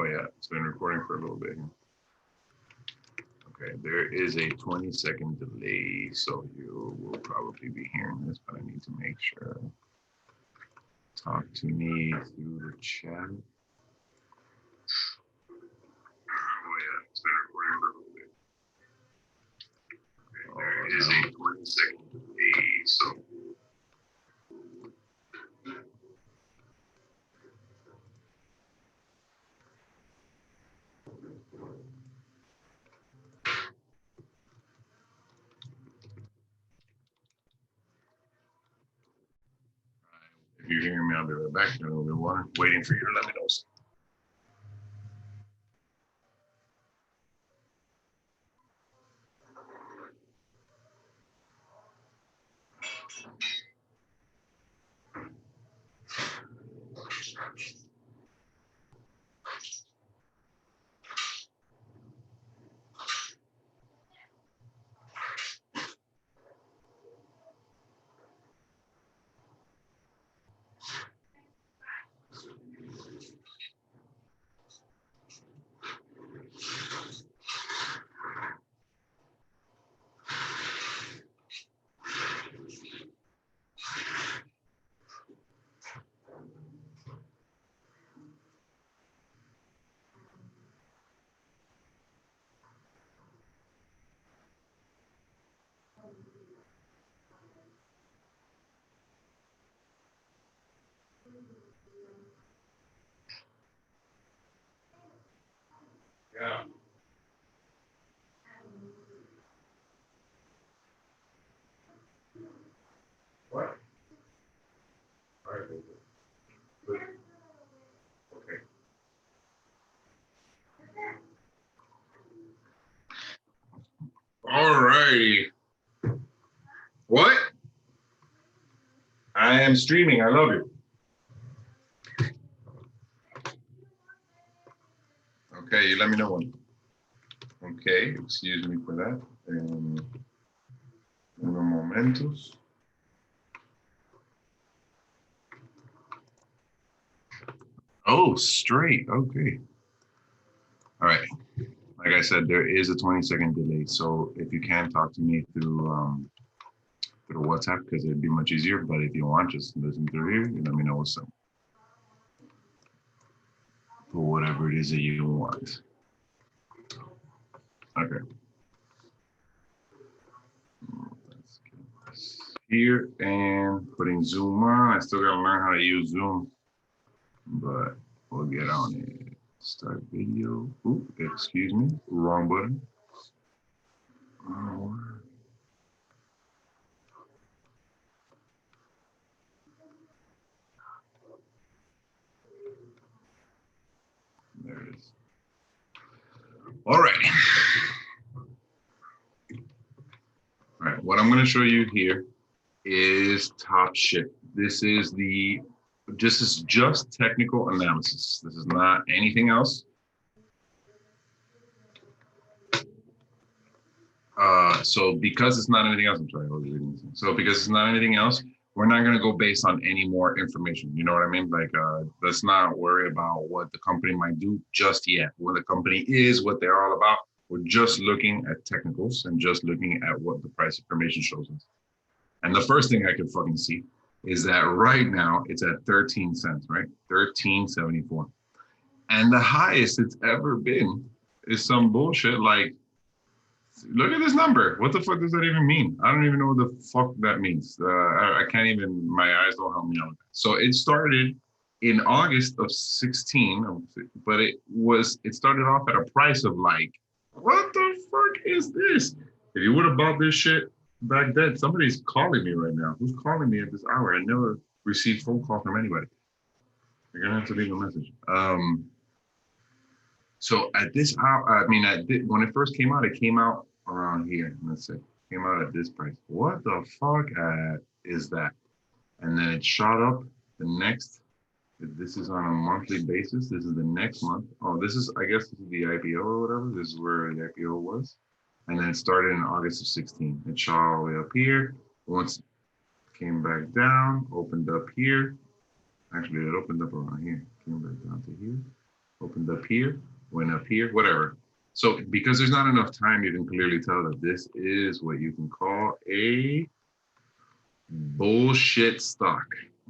yeah, it's been recording for a little bit here. Okay, there is a 20-second delay, so you will probably be hearing this, but I need to make sure. Talk to me through the chat. Oh yeah, it's been recording for a little bit. Okay, there is a 20-second delay, so. If you're hearing me, I'll be right back. We'll be waiting for you to let me know. Yeah. What? All right. Good. Okay. All righty. What? I am streaming. I love you. Okay, you let me know when. Okay, excuse me for that. Unos momentos. Oh, straight. Okay. All right. Like I said, there is a 20-second delay. So if you can talk to me through WhatsApp, because it'd be much easier. But if you want, just listen through here and let me know what's up. For whatever it is that you want. Okay. Let's get this here and putting Zoom on. I still gotta learn how to use Zoom, but we'll get on it. Start video. Ooh, excuse me, wrong button. Oh. There it is. All right. All right, what I'm going to show you here is Top Shift. This is just technical analysis. This is not anything else. So because it's not anything else, I'm sorry, I was reading this. So because it's not anything else, we're not going to go based on any more information. You know what I mean? Like, let's not worry about what the company might do just yet. What the company is, what they're all about. We're just looking at technicals and just looking at what the price information shows us. And the first thing I can fucking see is that right now it's at 13 cents, right? 13.74. And the highest it's ever been is some bullshit like, look at this number. What the fuck does that even mean? I don't even know what the fuck that means. I can't even, my eyes don't help me out. So it started in August of 16, but it started off at a price of like, what the fuck is this? If you would have bought this shit back then, somebody's calling me right now. Who's calling me at this hour? I never received phone call from anybody. You're gonna have to leave a message. So at this hour, when it first came out, it came out around here. Let's see, came out at this price. What the fuck is that? And then it shot up the next. This is on a monthly basis. This is the next month. Oh, this is, I guess this is the IPO or whatever. This is where the IPO was. And then it started in August of 16. It shot all the way up here. Once came back down, opened up here. Actually, it opened up around here. Came back down to here. opened up here, went up here, whatever. So because there's not enough time, you can clearly tell that this is what you can call a bullshit stock,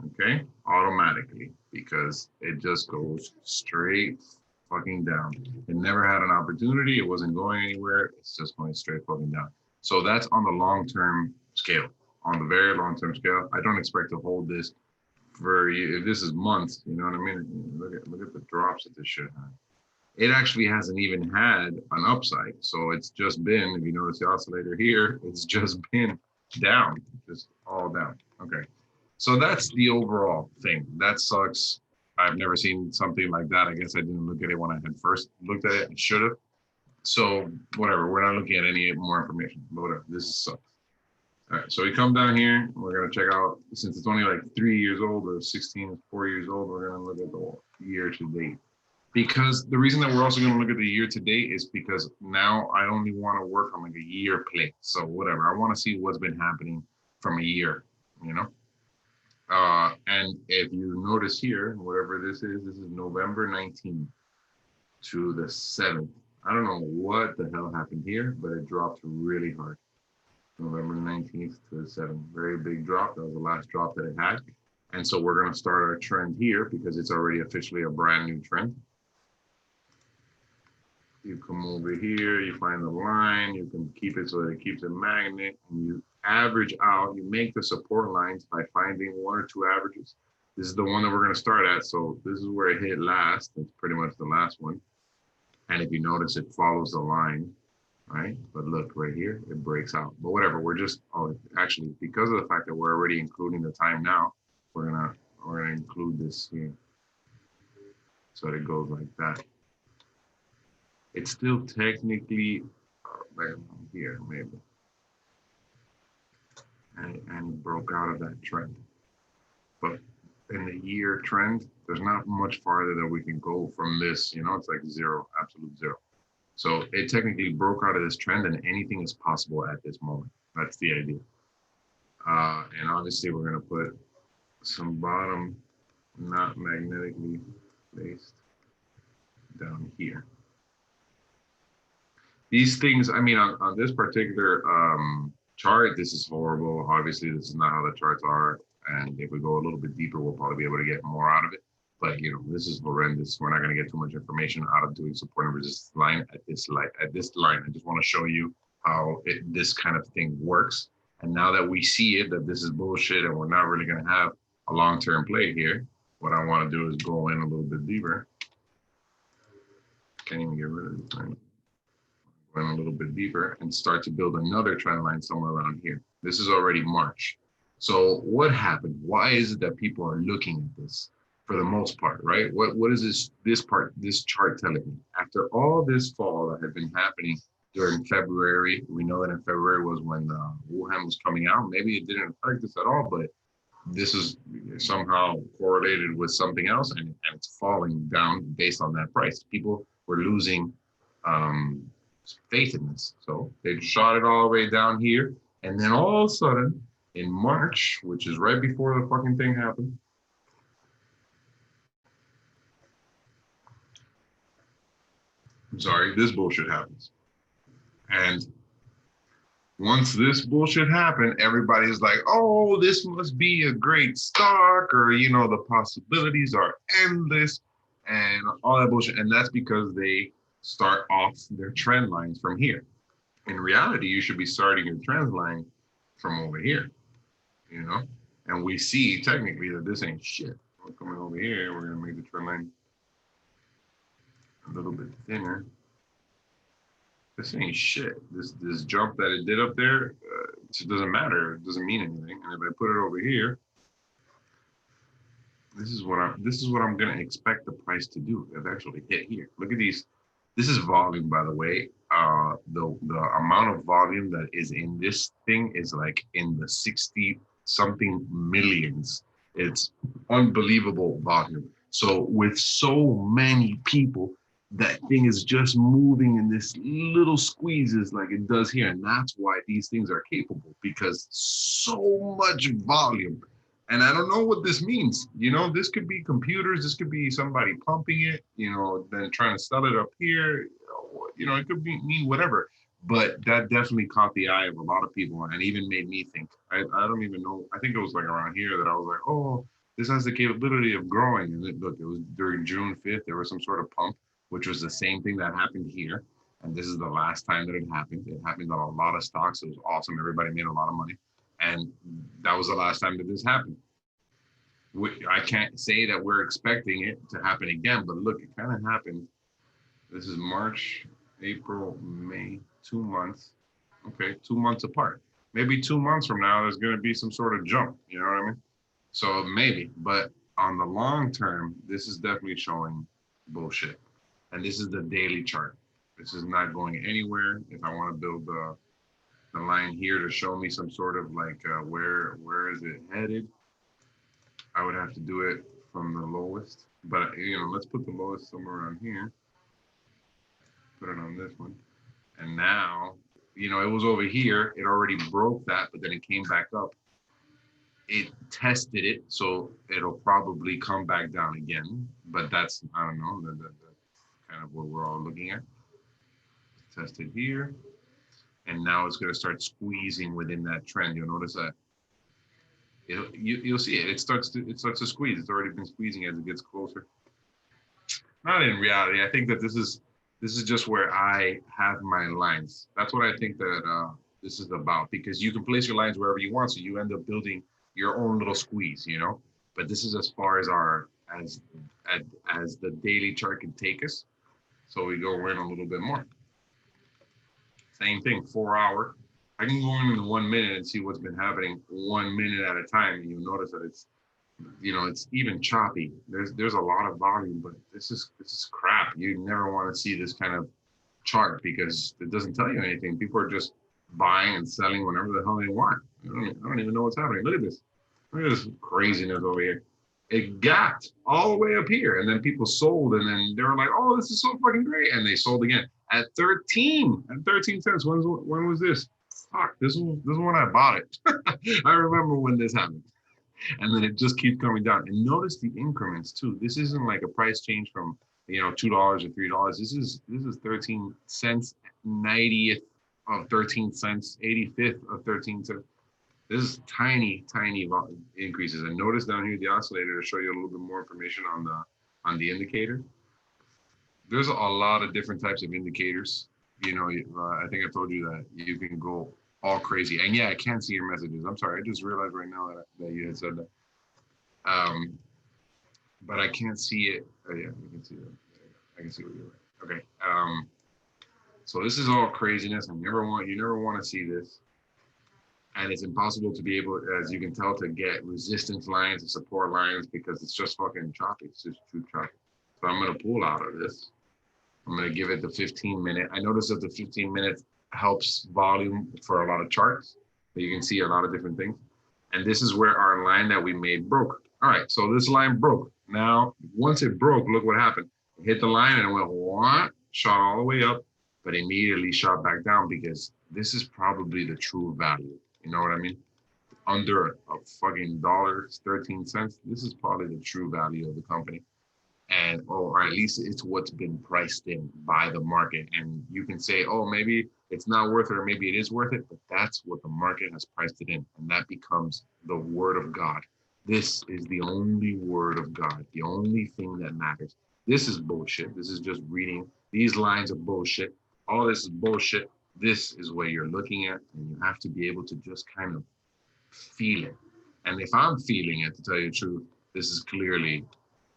okay? Automatically, because it just goes straight fucking down. It never had an opportunity. It wasn't going anywhere. It's just going straight fucking down. So that's on the long-term scale. On the very long-term scale, I don't expect to hold this for, if this is months, you know what I mean? Look at the drops that this shit had. It actually hasn't even had an upside. So it's just been, if you notice the oscillator here, it's just been down, just all down. Okay. So that's the overall thing. That sucks. I've never seen something like that. I guess I didn't look at it when I had first looked at it. I should have. So whatever. We're not looking at any more information. But whatever. This sucks. All right. So we come down here. We're gonna check out, since it's only like 3 years old, or 16 is 4 years old. We're gonna look at the year to date. Because the reason that we're also going to look at the year to date is because now I only want to work on like a year play. So whatever, I want to see what's been happening from a year, you know? And if you notice here, whatever this is November 19th to the 7th. I don't know what the hell happened here, but it dropped really hard. November 19th to the 7th, very big drop. That was the last drop that it had. And so we're going to start our trend here because it's already officially a brand new trend. You come over here, you find the line, you can keep it so that it keeps a magnet, and you average out, you make the support lines by finding 1 or 2 averages. This is the one that we're going to start at. So this is where it hit last. That's pretty much the last one. And if you notice, it follows the line, right? But look right here, it breaks out. But whatever, we're just, actually, because of the fact that we're already including the time now, we're gonna include this here. So it goes like that. It's still technically here, maybe. And it broke out of that trend. But in the year trend, there's not much farther that we can go from this, you know, it's like zero, absolute zero. So it technically broke out of this trend, and anything is possible at this moment. That's the idea. And obviously we're gonna put some bottom, not magnetically placed, down here. These things, I mean, on this particular chart, this is horrible. Obviously, this is not how the charts are. And if we go a little bit deeper, we'll probably be able to get more out of it. But, you know, this is horrendous. We're not going to get too much information out of doing support and resistance line at this line. I just want to show you how this kind of thing works. And now that we see it, that this is bullshit and we're not really going to have a long-term play here, what I want to do is go in a little bit deeper. Can't even get rid of the time. Go in a little bit deeper and start to build another trend line somewhere around here. This is already March. So what happened? Why is it that people are looking at this for the most part, right? What is this chart telling me? After all this fall that had been happening during February, we know that in February was when Wuhan was coming out. Maybe it didn't affect us at all, but this is somehow correlated with something else, and it's falling down based on that price. People were losing faith in this. So they shot it all the way down here. And then all of a sudden, in March, which is right before the fucking thing happened, I'm sorry, this bullshit happens. And once this bullshit happened, everybody's like, oh, this must be a great stock, or, you know, the possibilities are endless and all that bullshit. And that's because they start off their trend lines from here. In reality, you should be starting your trend line from over here, you know? And we see technically that this ain't shit. We're coming over here, we're gonna make the trend line a little bit thinner. This ain't shit. This jump that it did up there, it doesn't matter. It doesn't mean anything. And if I put it over here, this is what I'm gonna expect the price to do. Eventually hit here. Look at these. This is volume, by the way. The amount of volume that is in this thing is like in the 60 something millions. It's unbelievable volume. So with so many people, that thing is just moving in this little squeezes like it does here. And that's why these things are capable, because so much volume And I don't know what this means. You know, this could be computers, this could be somebody pumping it, you know, then trying to sell it up here. You know, it could be mean whatever. But that definitely caught the eye of a lot of people and even made me think. I don't even know. I think it was like around here that I was like, oh, this has the capability of growing. And look, it was during June 5th, there was some sort of pump, which was the same thing that happened here. And this is the last time that it happened. It happened on a lot of stocks. It was awesome. Everybody made a lot of money. And that was the last time that this happened. I can't say that we're expecting it to happen again, but look, it kind of happened. This is March, April, May, 2 months. Okay, 2 months apart. Maybe 2 months from now, there's going to be some sort of jump. You know what I mean? So maybe, but on the long term, this is definitely showing bullshit. And this is the daily chart. This is not going anywhere. If I want to build the line here to show me some sort of like where is it headed, I would have to do it from the lowest. But you know, let's put the lowest somewhere around here. Put it on this one. And now, you know, it was over here. It already broke that, but then it came back up. It tested it, so it'll probably come back down again. But that's, I don't know, that's kind of what we're all looking at. Tested here. And now it's going to start squeezing within that trend. You'll notice that you'll see it. It starts to squeeze. It's already been squeezing as it gets closer. Not in reality. I think that this is just where I have my lines. That's what I think that this is about, because you can place your lines wherever you want, so you end up building your own little squeeze, you know. But this is as far as as the daily chart can take us. So we go in a little bit more. Same thing, 4 hour. I can go in 1 minute and see what's been happening 1 minute at a time, and you'll notice that it's, you know, it's even choppy. There's a lot of volume, but this is crap. You never want to see this kind of chart because it doesn't tell you anything. People are just buying and selling whenever the hell they want. I don't even know what's happening. Look at this. Look at this craziness over here. It gapped all the way up here, and then people sold, and then they were like, "Oh, this is so fucking great," and they sold again at 13 cents. When was this? Fuck, this was when I bought it. I remember when this happened. And then it just keeps coming down. And notice the increments too. This isn't like a price change from, you know, $2 or $3. This is 13 cents, 90th of 13 cents, 85th of 13 cents. This is tiny increases. And notice down here the oscillator to show you a little bit more information on the indicator. There's a lot of different types of indicators. You know, I think I told you that you can go all crazy. And yeah, I can't see your messages. I'm sorry. I just realized right now that you had said that. But I can't see it. Oh yeah, you can see that. I can see what you're right. Okay. So this is all craziness. You never want to see this. And it's impossible to be able, as you can tell, to get resistance lines and support lines because it's just fucking choppy. It's just too choppy. So I'm gonna pull out of this. I'm gonna give it the 15 minute. I noticed that the 15 minutes helps volume for a lot of charts. So you can see a lot of different things. And this is where our line that we made broke. All right, so this line broke. Now, once it broke, look what happened. It hit the line and it went, what? Shot all the way up, but immediately shot back down because this is probably the true value. You know what I mean? Under a fucking $13. This is probably the true value of the company. And, or at least it's what's been priced in by the market. And you can say, oh, maybe it's not worth it, or maybe it is worth it, but that's what the market has priced it in. And that becomes the word of God. This is the only word of God, the only thing that matters. This is bullshit. This is just reading. These lines are bullshit. All this is bullshit. This is what you're looking at, and you have to be able to just kind of feel it. And if I'm feeling it, to tell you the truth, this is clearly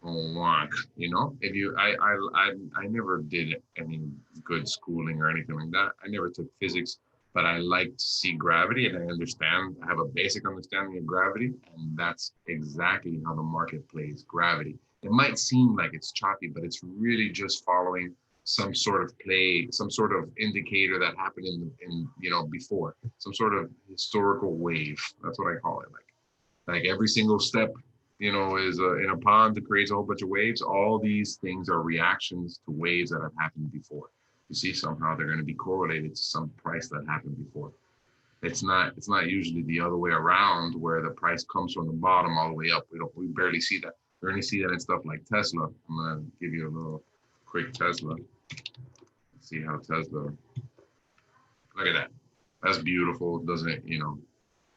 wonk. You know, if you, I never did any good schooling or anything like that. I never took physics, but I like to see gravity, and I understand. I have a basic understanding of gravity, and that's exactly how the market plays gravity. It might seem like it's choppy, but it's really just following some sort of play, some sort of indicator that happened in you know, before, some sort of historical wave. That's what I call it. Like every single step, you know, is in a pond that creates a whole bunch of waves. All these things are reactions to waves that have happened before. You see, somehow they're going to be correlated to some price that happened before. It's not usually the other way around where the price comes from the bottom all the way up. We barely see that. We only see that in stuff like Tesla. I'm gonna give you a little quick Tesla. See how Tesla, look at that. That's beautiful, doesn't it?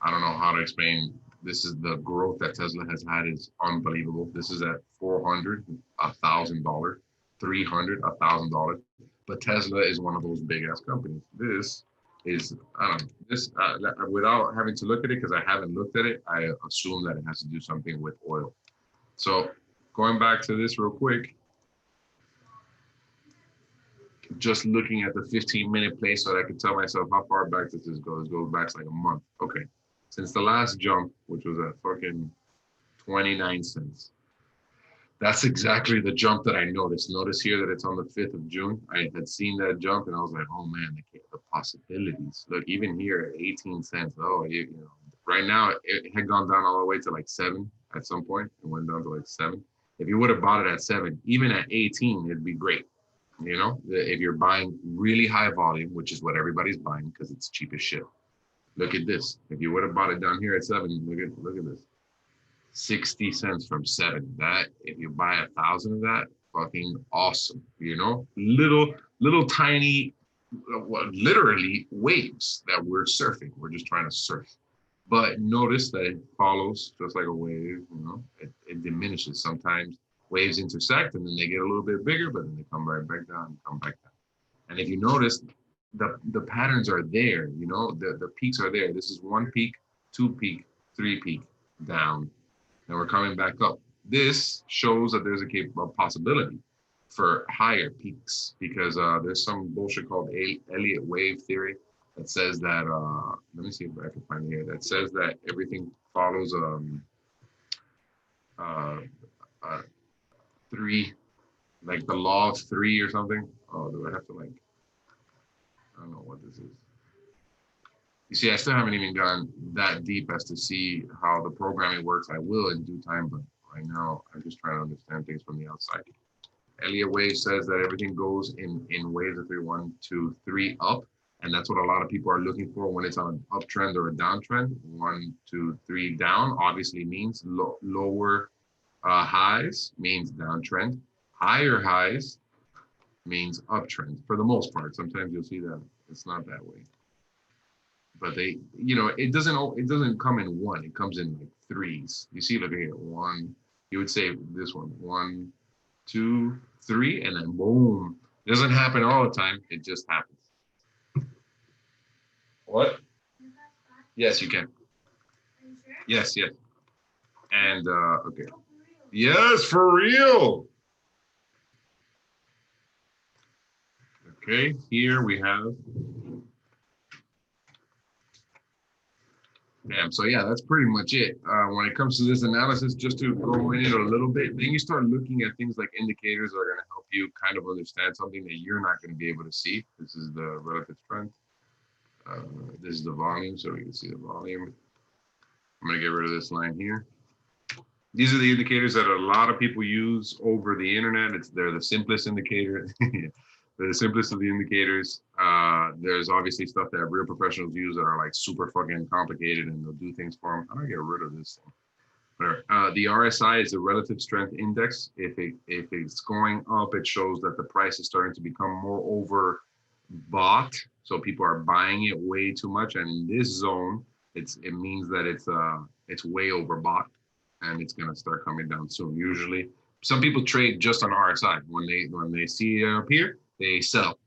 I don't know how to explain. This is the growth that Tesla has had is unbelievable. This is at 400, $1,000, 300, $1,000. But Tesla is one of those big ass companies. This is, I don't know, this, without having to look at it, because I haven't looked at it, I assume that it has to do something with oil. So going back to this real quick, just looking at the 15-minute play so that I can tell myself how far back does this go. This goes back like a month. Okay. Since the last jump, which was at fucking 29 cents. That's exactly the jump that I noticed. Notice here that it's on the 5th of June. I had seen that jump and I was like, oh man, the possibilities. Look, even here at 18 cents. Oh, right now it had gone down all the way to like 7 at some point. It went down to like 7. If you would have bought it at 7, even at 18, it'd be great. If you're buying really high volume, which is what everybody's buying because it's cheap as shit. Look at this. If you would have bought it down here at 7, look at this. 60 cents from 7. That, if you buy 1,000 of that, fucking awesome. Little tiny, literally waves that we're surfing. We're just trying to surf. But notice that it follows just like a wave, it diminishes. Sometimes waves intersect and then they get a little bit bigger, but then they come right back down, come back down. And if you notice, the patterns are there, the peaks are there. This is 1 peak, 2 peak, 3 peak down, and we're coming back up. This shows that there's a possibility for higher peaks because there's some bullshit called Elliott wave theory that says that, let me see if I can find it here, that says that everything follows 3, like the law of 3 or something. Oh, do I have to I don't know what this is. You see, I still haven't even gone that deep as to see how the programming works. I will in due time, but right now I'm just trying to understand things from the outside. Elliott wave says that everything goes in waves of 3, 1, 2, 3 up. And that's what a lot of people are looking for when it's on an uptrend or a downtrend. 1, 2, 3 down obviously means lower highs, means downtrend. Higher highs means uptrend for the most part. Sometimes you'll see that it's not that way. But it doesn't come in 1. It comes in like 3s. You see, look here, 1. You would say this one, 1, 2, 3, and then boom. It doesn't happen all the time. It just happens. What? Yes, you can. Yes. And okay. Yes, for real. Okay, here we have. Damn, so yeah, that's pretty much it. When it comes to this analysis, just to go in it a little bit, then you start looking at things like indicators that are going to help you kind of understand something that you're not going to be able to see. This is the relative strength. This is the volume, so we can see the volume. I'm going to get rid of this line here. These are the indicators that a lot of people use over the internet. They're the simplest indicator. They're the simplest of the indicators. There's obviously stuff that real professionals use that are like super fucking complicated and they'll do things for them. I'm gonna get rid of this thing. But, the RSI is the relative strength index. If it's going up, it shows that the price is starting to become more overbought. So people are buying it way too much. And in this zone, it means that it's way overbought and it's gonna start coming down soon. Usually, some people trade just on RSI. When they see it up here, they sell.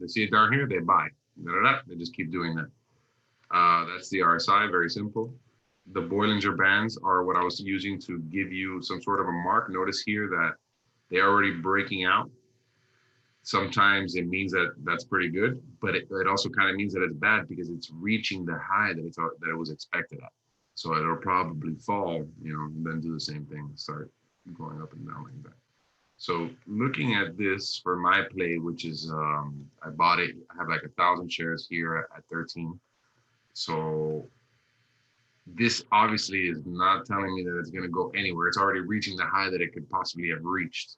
They see it down here, they buy. They just keep doing that. That's the RSI, very simple. The Bollinger Bands are what I was using to give you some sort of a mark. Notice here that they're already breaking out. Sometimes it means that that's pretty good, but it also kind of means that it's bad because it's reaching the high that it was expected at. So it'll probably fall, and then do the same thing, start going up and down like that. So looking at this for my play, which is, I bought it, I have like 1,000 shares here at 13. So this obviously is not telling me that it's going to go anywhere. It's already reaching the high that it could possibly have reached.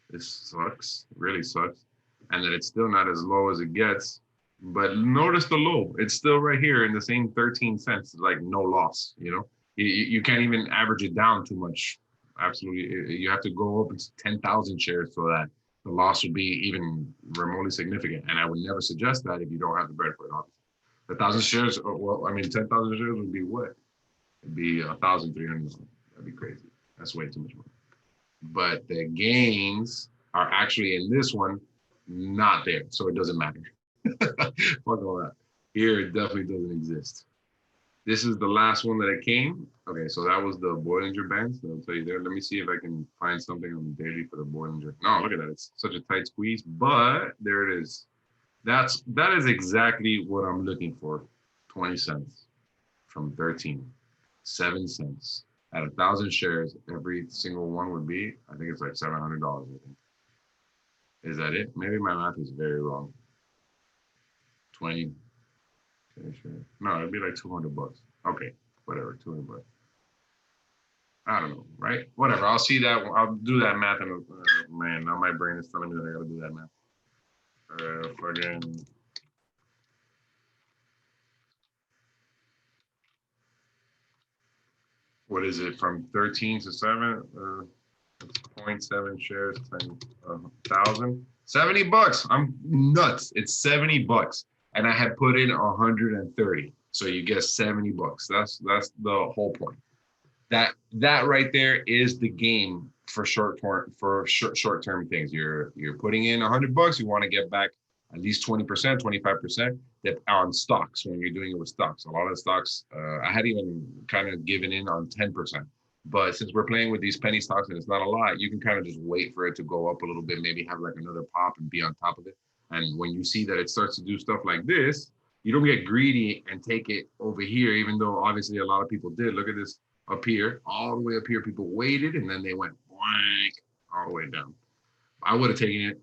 This sucks, it really sucks. And that it's still not as low as it gets. But notice the low. It's still right here in the same 13 cents. Like no loss, you know? You can't even average it down too much. Absolutely. You have to go up to 10,000 shares so that the loss would be even remotely significant. And I would never suggest that if you don't have the bread for it. Obviously. 1,000 shares, well, I mean, 10,000 shares would be what? It'd be 1,300. That'd be crazy. That's way too much money. But the gains are actually in this one, not there. So it doesn't matter. Fuck all that. Here, it definitely doesn't exist. This is the last one that it came. Okay, so that was the Bollinger Bands. I'll tell you there. Let me see if I can find something on the daily for the Bollinger. No, look at that. It's such a tight squeeze, but there it is. That is exactly what I'm looking for. 20 cents from 13, 7 cents. At 1,000 shares, every single one would be, I think it's like $700, I think. Is that it? Maybe my math is very wrong. 20. No, it'd be like 200 bucks. Okay, whatever, 200 bucks. I don't know, right? Whatever. I'll see that. I'll do that math. And man, now my brain is telling me that I gotta do that math. Fucking. What is it from 13 to 7? 0.7 shares times 1,000. 70 bucks. I'm nuts. It's 70 bucks. And I had put in 130. So you get 70 bucks. That's the whole point. That right there is the game for short term things. You're putting in 100 bucks. You want to get back at least 20%, 25% that on stocks when you're doing it with stocks. A lot of stocks, I had even kind of given in on 10%. But since we're playing with these penny stocks and it's not a lot, you can kind of just wait for it to go up a little bit, maybe have like another pop and be on top of it. And when you see that it starts to do stuff like this, you don't get greedy and take it over here, even though obviously a lot of people did. Look at this up here, all the way up here. People waited and then they went blank all the way down. I would have taken it,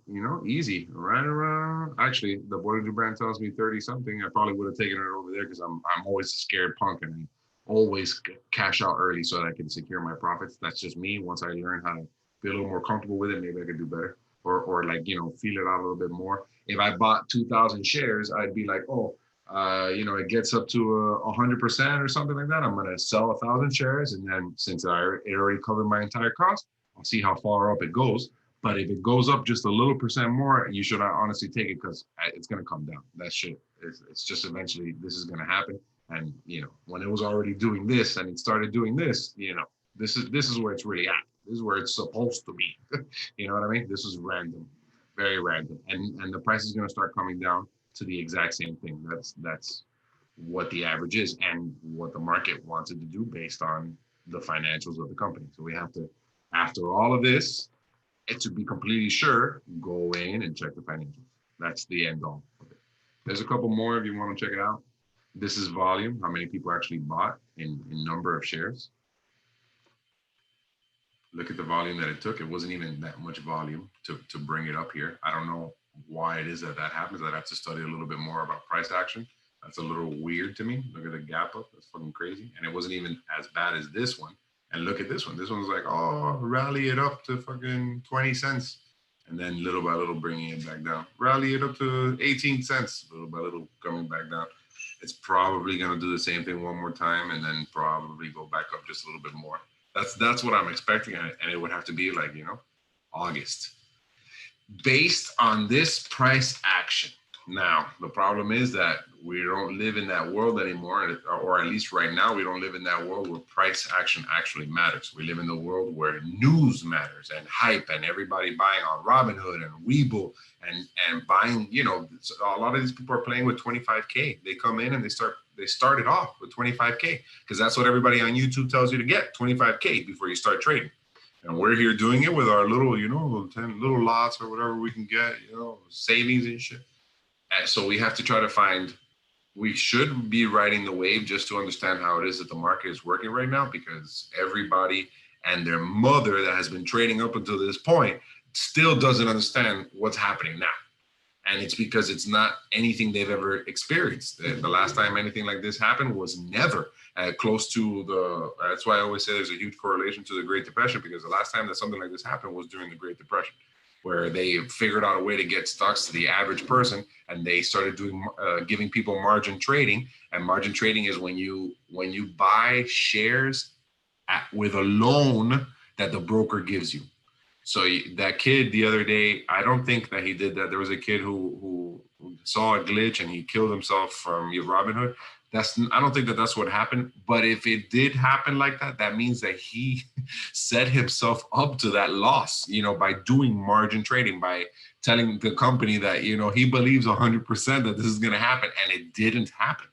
easy, right around. Actually, the Bollinger Band tells me 30 something. I probably would have taken it over there because I'm always a scared punk and I always cash out early so that I can secure my profits. That's just me. Once I learn how to be a little more comfortable with it, maybe I could do better or like, feel it out a little bit more. If I bought 2,000 shares, I'd be like, oh, it gets up to 100% or something like that. I'm going to sell 1,000 shares. And then since it already covered my entire cost, I'll see how far up it goes. But if it goes up just a little percent more, you should honestly take it because it's going to come down. That shit, it's just eventually this is going to happen. And when it was already doing this and it started doing this, this is where it's really at. This is where it's supposed to be. You know what I mean? This is random, very random, and the price is going to start coming down to the exact same thing. That's what the average is and what the market wants it to do based on the financials of the company. So we have to, after all of this, to be completely sure, go in and check the financials. That's the end all of it. There's a couple more if you want to check it out. This is volume, how many people actually bought in number of shares. Look at the volume that it took. It wasn't even that much volume to bring it up here. I don't know why it is that happens. I'd have to study a little bit more about price action. That's a little weird to me. Look at the gap up. That's fucking crazy. And it wasn't even as bad as this one. And look at this one. This one's like, oh, rally it up to fucking 20 cents. And then little by little bringing it back down. Rally it up to 18 cents. Little by little coming back down. It's probably going to do the same thing one more time and then probably go back up just a little bit more. That's what I'm expecting. And it would have to be like, August. Based on this price action. Now, the problem is that we don't live in that world anymore, or at least right now, we don't live in that world where price action actually matters. We live in the world where news matters and hype and everybody buying on Robinhood and Webull and buying, a lot of these people are playing with 25K. They come in and they start it off with 25K because that's what everybody on YouTube tells you to get, 25K before you start trading. And we're here doing it with our little, 10 little lots or whatever we can get, savings and shit. And so we have to try to find, we should be riding the wave just to understand how it is that the market is working right now, because everybody and their mother that has been trading up until this point still doesn't understand what's happening now. And it's because it's not anything they've ever experienced. The last time anything like this happened was never close to that's why I always say there's a huge correlation to the Great Depression, because the last time that something like this happened was during the Great Depression, where they figured out a way to get stocks to the average person, and they started doing giving people margin trading. And margin trading is when you buy shares with a loan that the broker gives you. So that kid the other day, I don't think that he did that. There was a kid who saw a glitch and he killed himself from Robinhood. I don't think that that's what happened. But if it did happen like that, that means that he set himself up to that loss, by doing margin trading, by telling the company that, he believes 100% that this is going to happen, and it didn't happen.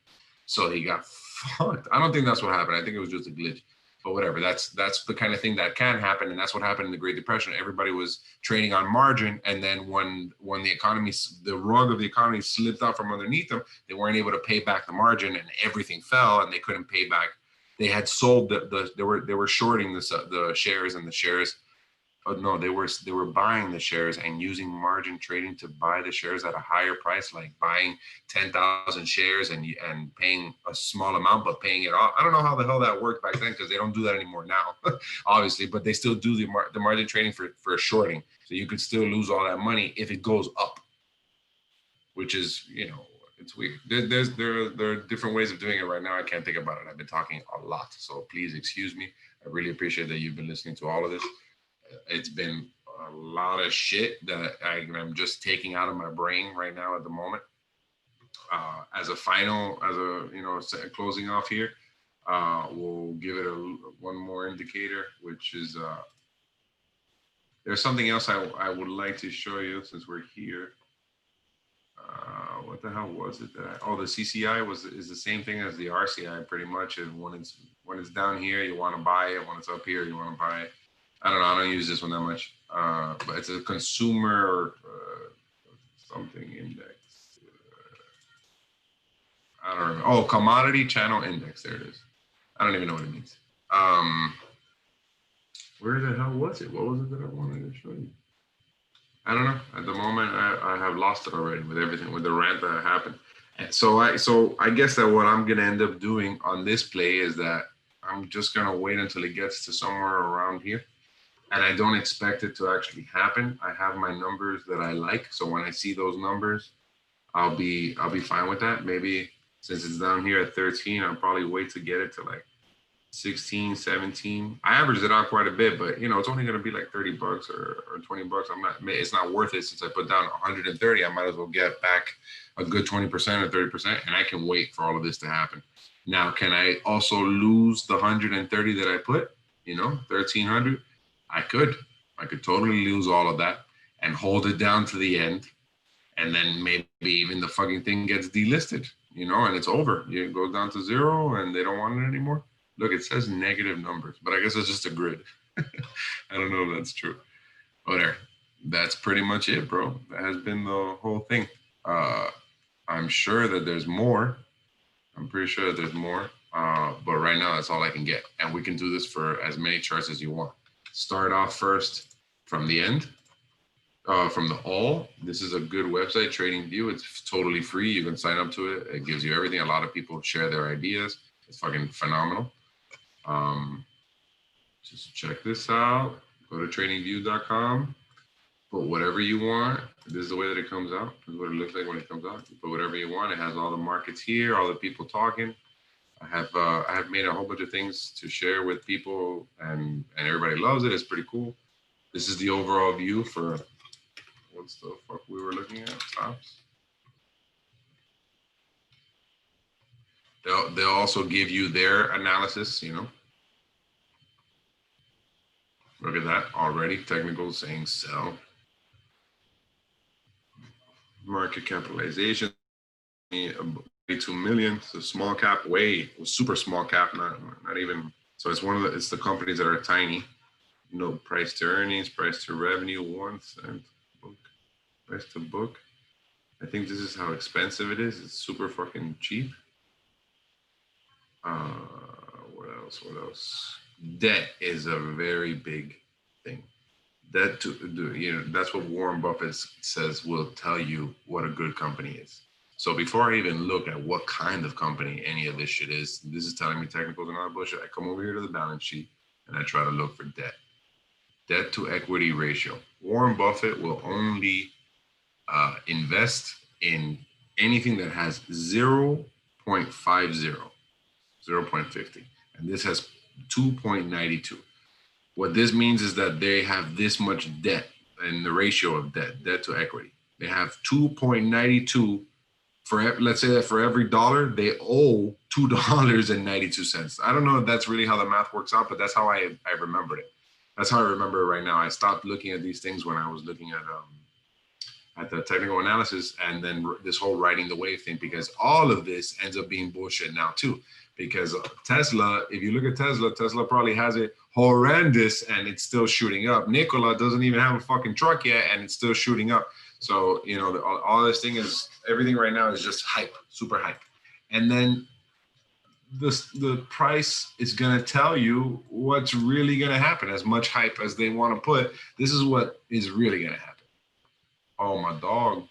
So he got fucked. I don't think that's what happened. I think it was just a glitch. But whatever, that's the kind of thing that can happen, and that's what happened in the Great Depression. Everybody was trading on margin, and then when the rug of the economy slipped out from underneath them, they weren't able to pay back the margin, and everything fell, and they couldn't pay back. They had sold they were shorting the shares, and the shares. Oh no, they were buying the shares and using margin trading to buy the shares at a higher price, like buying 10,000 shares and paying a small amount, but paying it off. I don't know how the hell that worked back then, because they don't do that anymore now, obviously, but they still do the margin trading for shorting. So you could still lose all that money if it goes up, which is, it's weird. There are different ways of doing it right now. I can't think about it. I've been talking a lot, so please excuse me. I really appreciate that you've been listening to all of this. It's been a lot of shit that I'm just taking out of my brain right now at the moment. As a closing off here, we'll give it one more indicator, which is there's something else I would like to show you since we're here. What the hell was it the CCI is the same thing as the RCI pretty much. And when it's down here, you want to buy it. When it's up here, you want to buy it. I don't know. I don't use this one that much, but it's a consumer something index. I don't know. Oh, commodity channel index. There it is. I don't even know what it means. Where the hell was it? What was it that I wanted to show you? I don't know. At the moment, I have lost it already with everything, with the rant that happened. And so I guess that what I'm gonna end up doing on this play is that I'm just gonna wait until it gets to somewhere around here. And I don't expect it to actually happen. I have my numbers that I like. So when I see those numbers, I'll be fine with that. Maybe since it's down here at 13, I'll probably wait to get it to like 16, 17. I averaged it out quite a bit, but it's only going to be like $30 or $20. It's not worth it. Since I put down 130, I might as well get back a good 20% or 30%, and I can wait for all of this to happen. Now, can I also lose the 130 that I put, 1,300? I could totally lose all of that and hold it down to the end. And then maybe even the fucking thing gets delisted, and it's over. It goes down to zero and they don't want it anymore. Look, it says negative numbers, but I guess it's just a grid. I don't know if that's true. Whatever. That's pretty much it, bro. That has been the whole thing. I'm sure that there's more. I'm pretty sure that there's more. But right now, that's all I can get. And we can do this for as many charts as you want. Start off first from the end, from the all. This is a good website, TradingView. It's totally free. You can sign up to it. It gives you everything. A lot of people share their ideas. It's fucking phenomenal. Just check this out. Go to tradingview.com. Put whatever you want. This is the way that it comes out. This is what it looks like when it comes out. You put whatever you want. It has all the markets here, all the people talking. I have made a whole bunch of things to share with people, and everybody loves it. It's pretty cool. This is the overall view for what's the fuck we were looking at. Stops. They'll also give you their analysis. Look at that already. Technical saying sell. Market capitalization. 22 million. So small cap, super small cap, not even. So it's it's the companies that are tiny. Price to earnings, price to revenue, 1 cent book, price to book. I think this is how expensive it is. It's super fucking cheap. What else? Debt is a very big thing. That's what Warren Buffett says will tell you what a good company is. So before I even look at what kind of company any of this shit is, this is telling me technicals and all that bullshit. I come over here to the balance sheet and I try to look for debt. debt to equity ratio. Warren Buffett will only invest in anything that has 0.50, 0.50, and this has 2.92. What this means is that they have this much debt in the ratio of debt to equity. They have 2.92 for, let's say that for every dollar they owe $2.92. I don't know if that's really how the math works out, but that's how I remembered it. That's how I remember it right now. I stopped looking at these things when I was looking at the technical analysis, and then this whole riding the wave thing, because all of this ends up being bullshit now too. Because Tesla, if you look at Tesla probably has it horrendous and it's still shooting up. Nikola doesn't even have a fucking truck yet and it's still shooting up. So, you know, all this thing is, everything right now is just hype, super hype. And then the price is going to tell you what's really going to happen. As much hype as they want to put, this is what is really going to happen. Oh, my dog.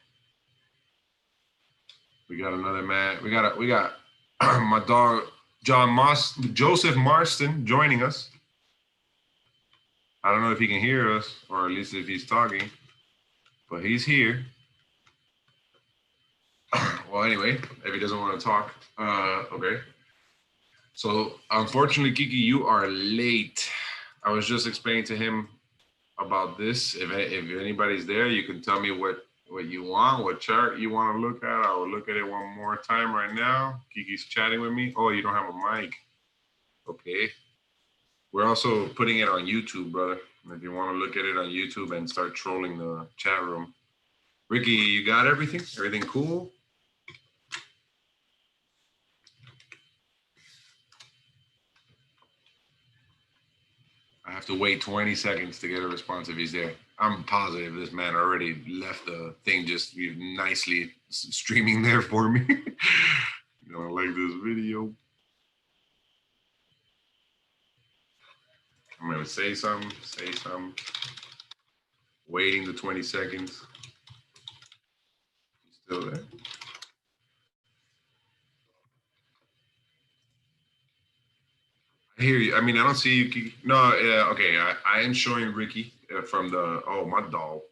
We got another man. We got my dog Joseph Marston joining us. I don't know if he can hear us, or at least if he's talking, but he's here. Well, anyway, if he doesn't want to talk, okay. So unfortunately, Kiki, you are late. I was just explaining to him about this. If anybody's there, you can tell me what you want, what chart you want to look at. I will look at it one more time right now. Kiki's chatting with me. Oh, you don't have a mic. Okay. We're also putting it on YouTube, brother. If you want to look at it on YouTube and start trolling the chat room. Ricky, you got everything? Everything cool? I have to wait 20 seconds to get a response if he's there. I'm positive this man already left the thing just nicely streaming there for me. You don't like this video? I'm gonna say something. Waiting the 20 seconds. He's still there. I hear you. I mean, I don't see you. No, yeah, okay. I am showing Ricky from the. Oh, my dog.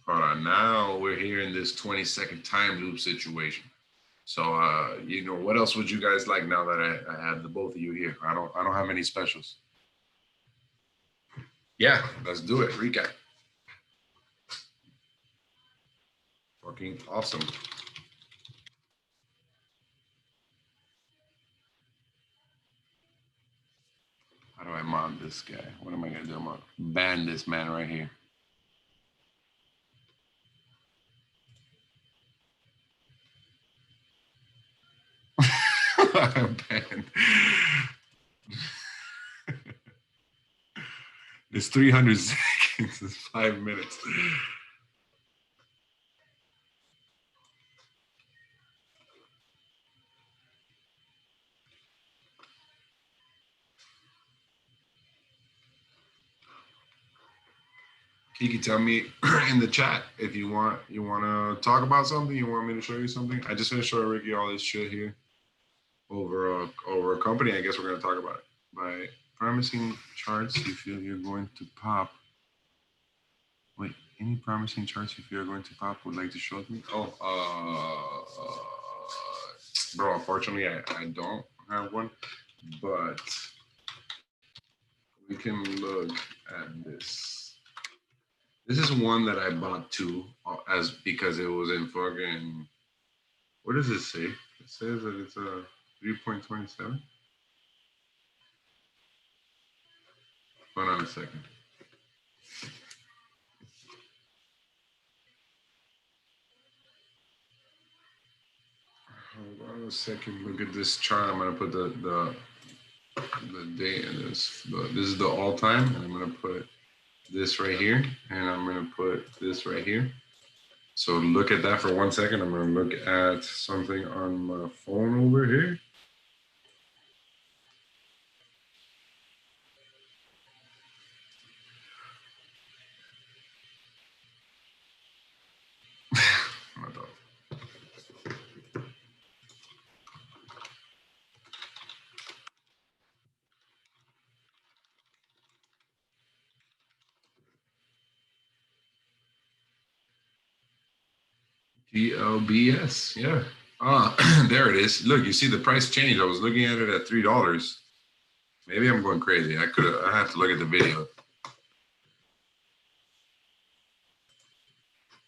Hold on. Now we're here in this 20-second time loop situation. So, you know, what else would you guys like now that I have the both of you here? I don't have any specials. Yeah, let's do it. Recap. Fucking awesome. How do I mod this guy? What am I gonna do? I'm gonna ban this man right here. Banned. It's 300 seconds. It's 5 minutes. Kiki, tell me in the chat if you want to talk about something. You want me to show you something? I just finished showing Ricky all this shit here over a company. I guess we're gonna talk about it. By promising charts you feel you're going to pop. Wait, any promising charts you feel you're going to pop would like to show me? Oh, bro, unfortunately I don't have one, but we can look at this. This is one that I bought too, as because it was in fucking. What does it say? It says that it's a 3.27. Hold on a second. Hold on a second. Look at this chart. I'm gonna put the date in this. This is the all time, and I'm gonna put this right here, and I'm gonna put this right here. So look at that for 1 second. I'm gonna look at something on my phone over here. GLBS, yeah. There it is. Look, you see the price change. I was looking at it at $3. Maybe I'm going crazy. I have to look at the video.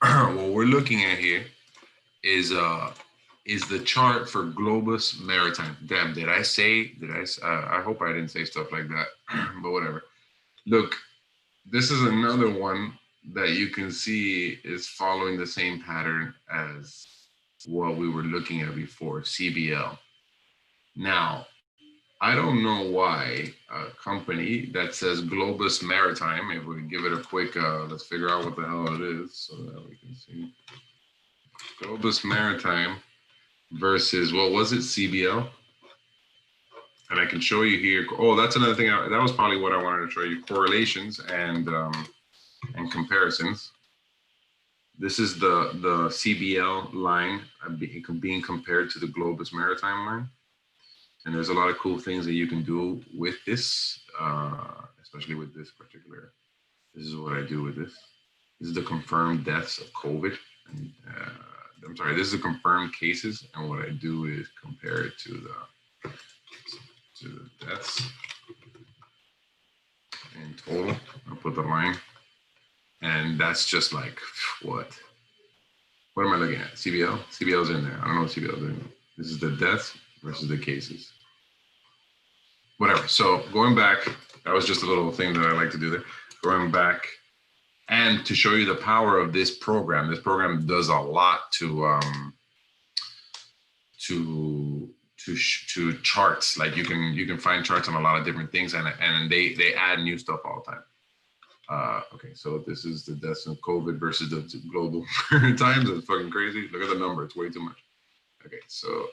What we're looking at here is the chart for Globus Maritime. Damn, I hope I didn't say stuff like that, but whatever. Look, this is another one that you can see is following the same pattern as what we were looking at before, CBL. Now, I don't know why a company that says Globus Maritime, if we give it a quick, let's figure out what the hell it is so that we can see. Globus Maritime versus, what was it, CBL? And I can show you here. Oh, that's another thing. That was probably what I wanted to show you, correlations and comparisons. This is the CBL line being compared to the Globus Maritime line. And there's a lot of cool things that you can do with this, especially with this particular. This is what I do with this. This is the confirmed deaths of COVID. And, I'm sorry, this is the confirmed cases. And what I do is compare it to the deaths in total. I'll put the line. And that's just like, what am I looking at? CBL? CBL's in there. I don't know what CBL's in. This is the deaths versus the cases. Whatever. So going back, that was just a little thing that I like to do there. Going back and to show you the power of this program. This program does a lot to charts. Like you can find charts on a lot of different things, and they add new stuff all the time. Okay, so this is the deaths of COVID versus the global times. It's fucking crazy. Look at the number. It's way too much. Okay, so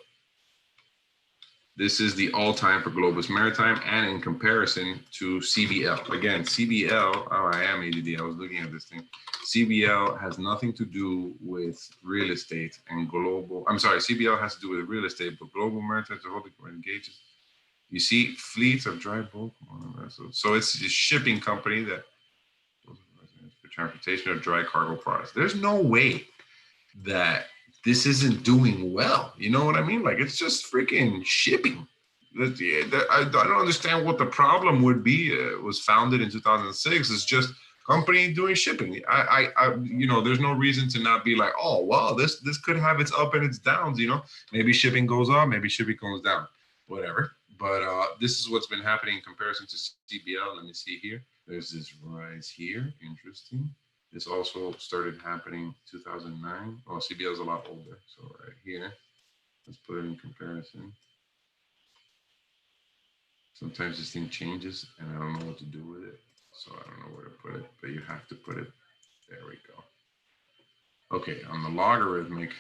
this is the all-time for Globus Maritime and in comparison to CBL. Again, CBL, oh, I am ADD. I was looking at this thing. CBL has nothing to do with real estate and global. I'm sorry, CBL has to do with real estate, but Global Maritime is holding engages. You see, fleets of dry bulk. So it's a shipping company that for transportation of dry cargo products. There's no way that this isn't doing well. You know what I mean? Like, it's just freaking shipping. I don't understand what the problem would be. It was founded in 2006. It's just company doing shipping. There's no reason to not be like, oh, well, this could have its up and its downs. Maybe shipping goes up, maybe shipping goes down, whatever. But this is what's been happening in comparison to CBL. Let me see here. There's this rise here. Interesting. This also started happening 2009. Oh, CBL is a lot older. So right here, let's put it in comparison. Sometimes this thing changes and I don't know what to do with it. So I don't know where to put it, but you have to put it. There we go. Okay, on the logarithmic,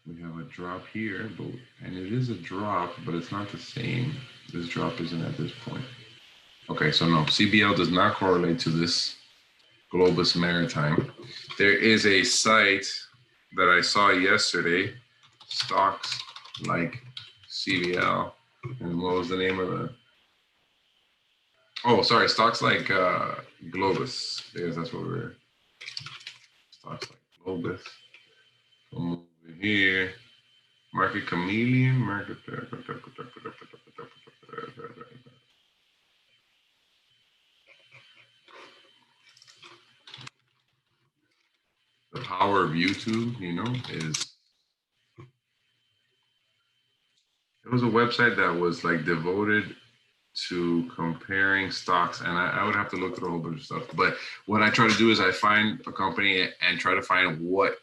we have a drop here, and it is a drop, but it's not the same. This drop isn't at this point. Okay, so no, CBL does not correlate to this Globus Maritime. There is a site that I saw yesterday, stocks like CBL, and what was the name of the? Oh, sorry, stocks like Globus, because that's what we're. Stocks like Globus. Come over here, Market Chameleon, Market. The power of YouTube, is it was a website that was like devoted to comparing stocks, and I would have to look through a whole bunch of stuff. But what I try to do is I find a company and try to find what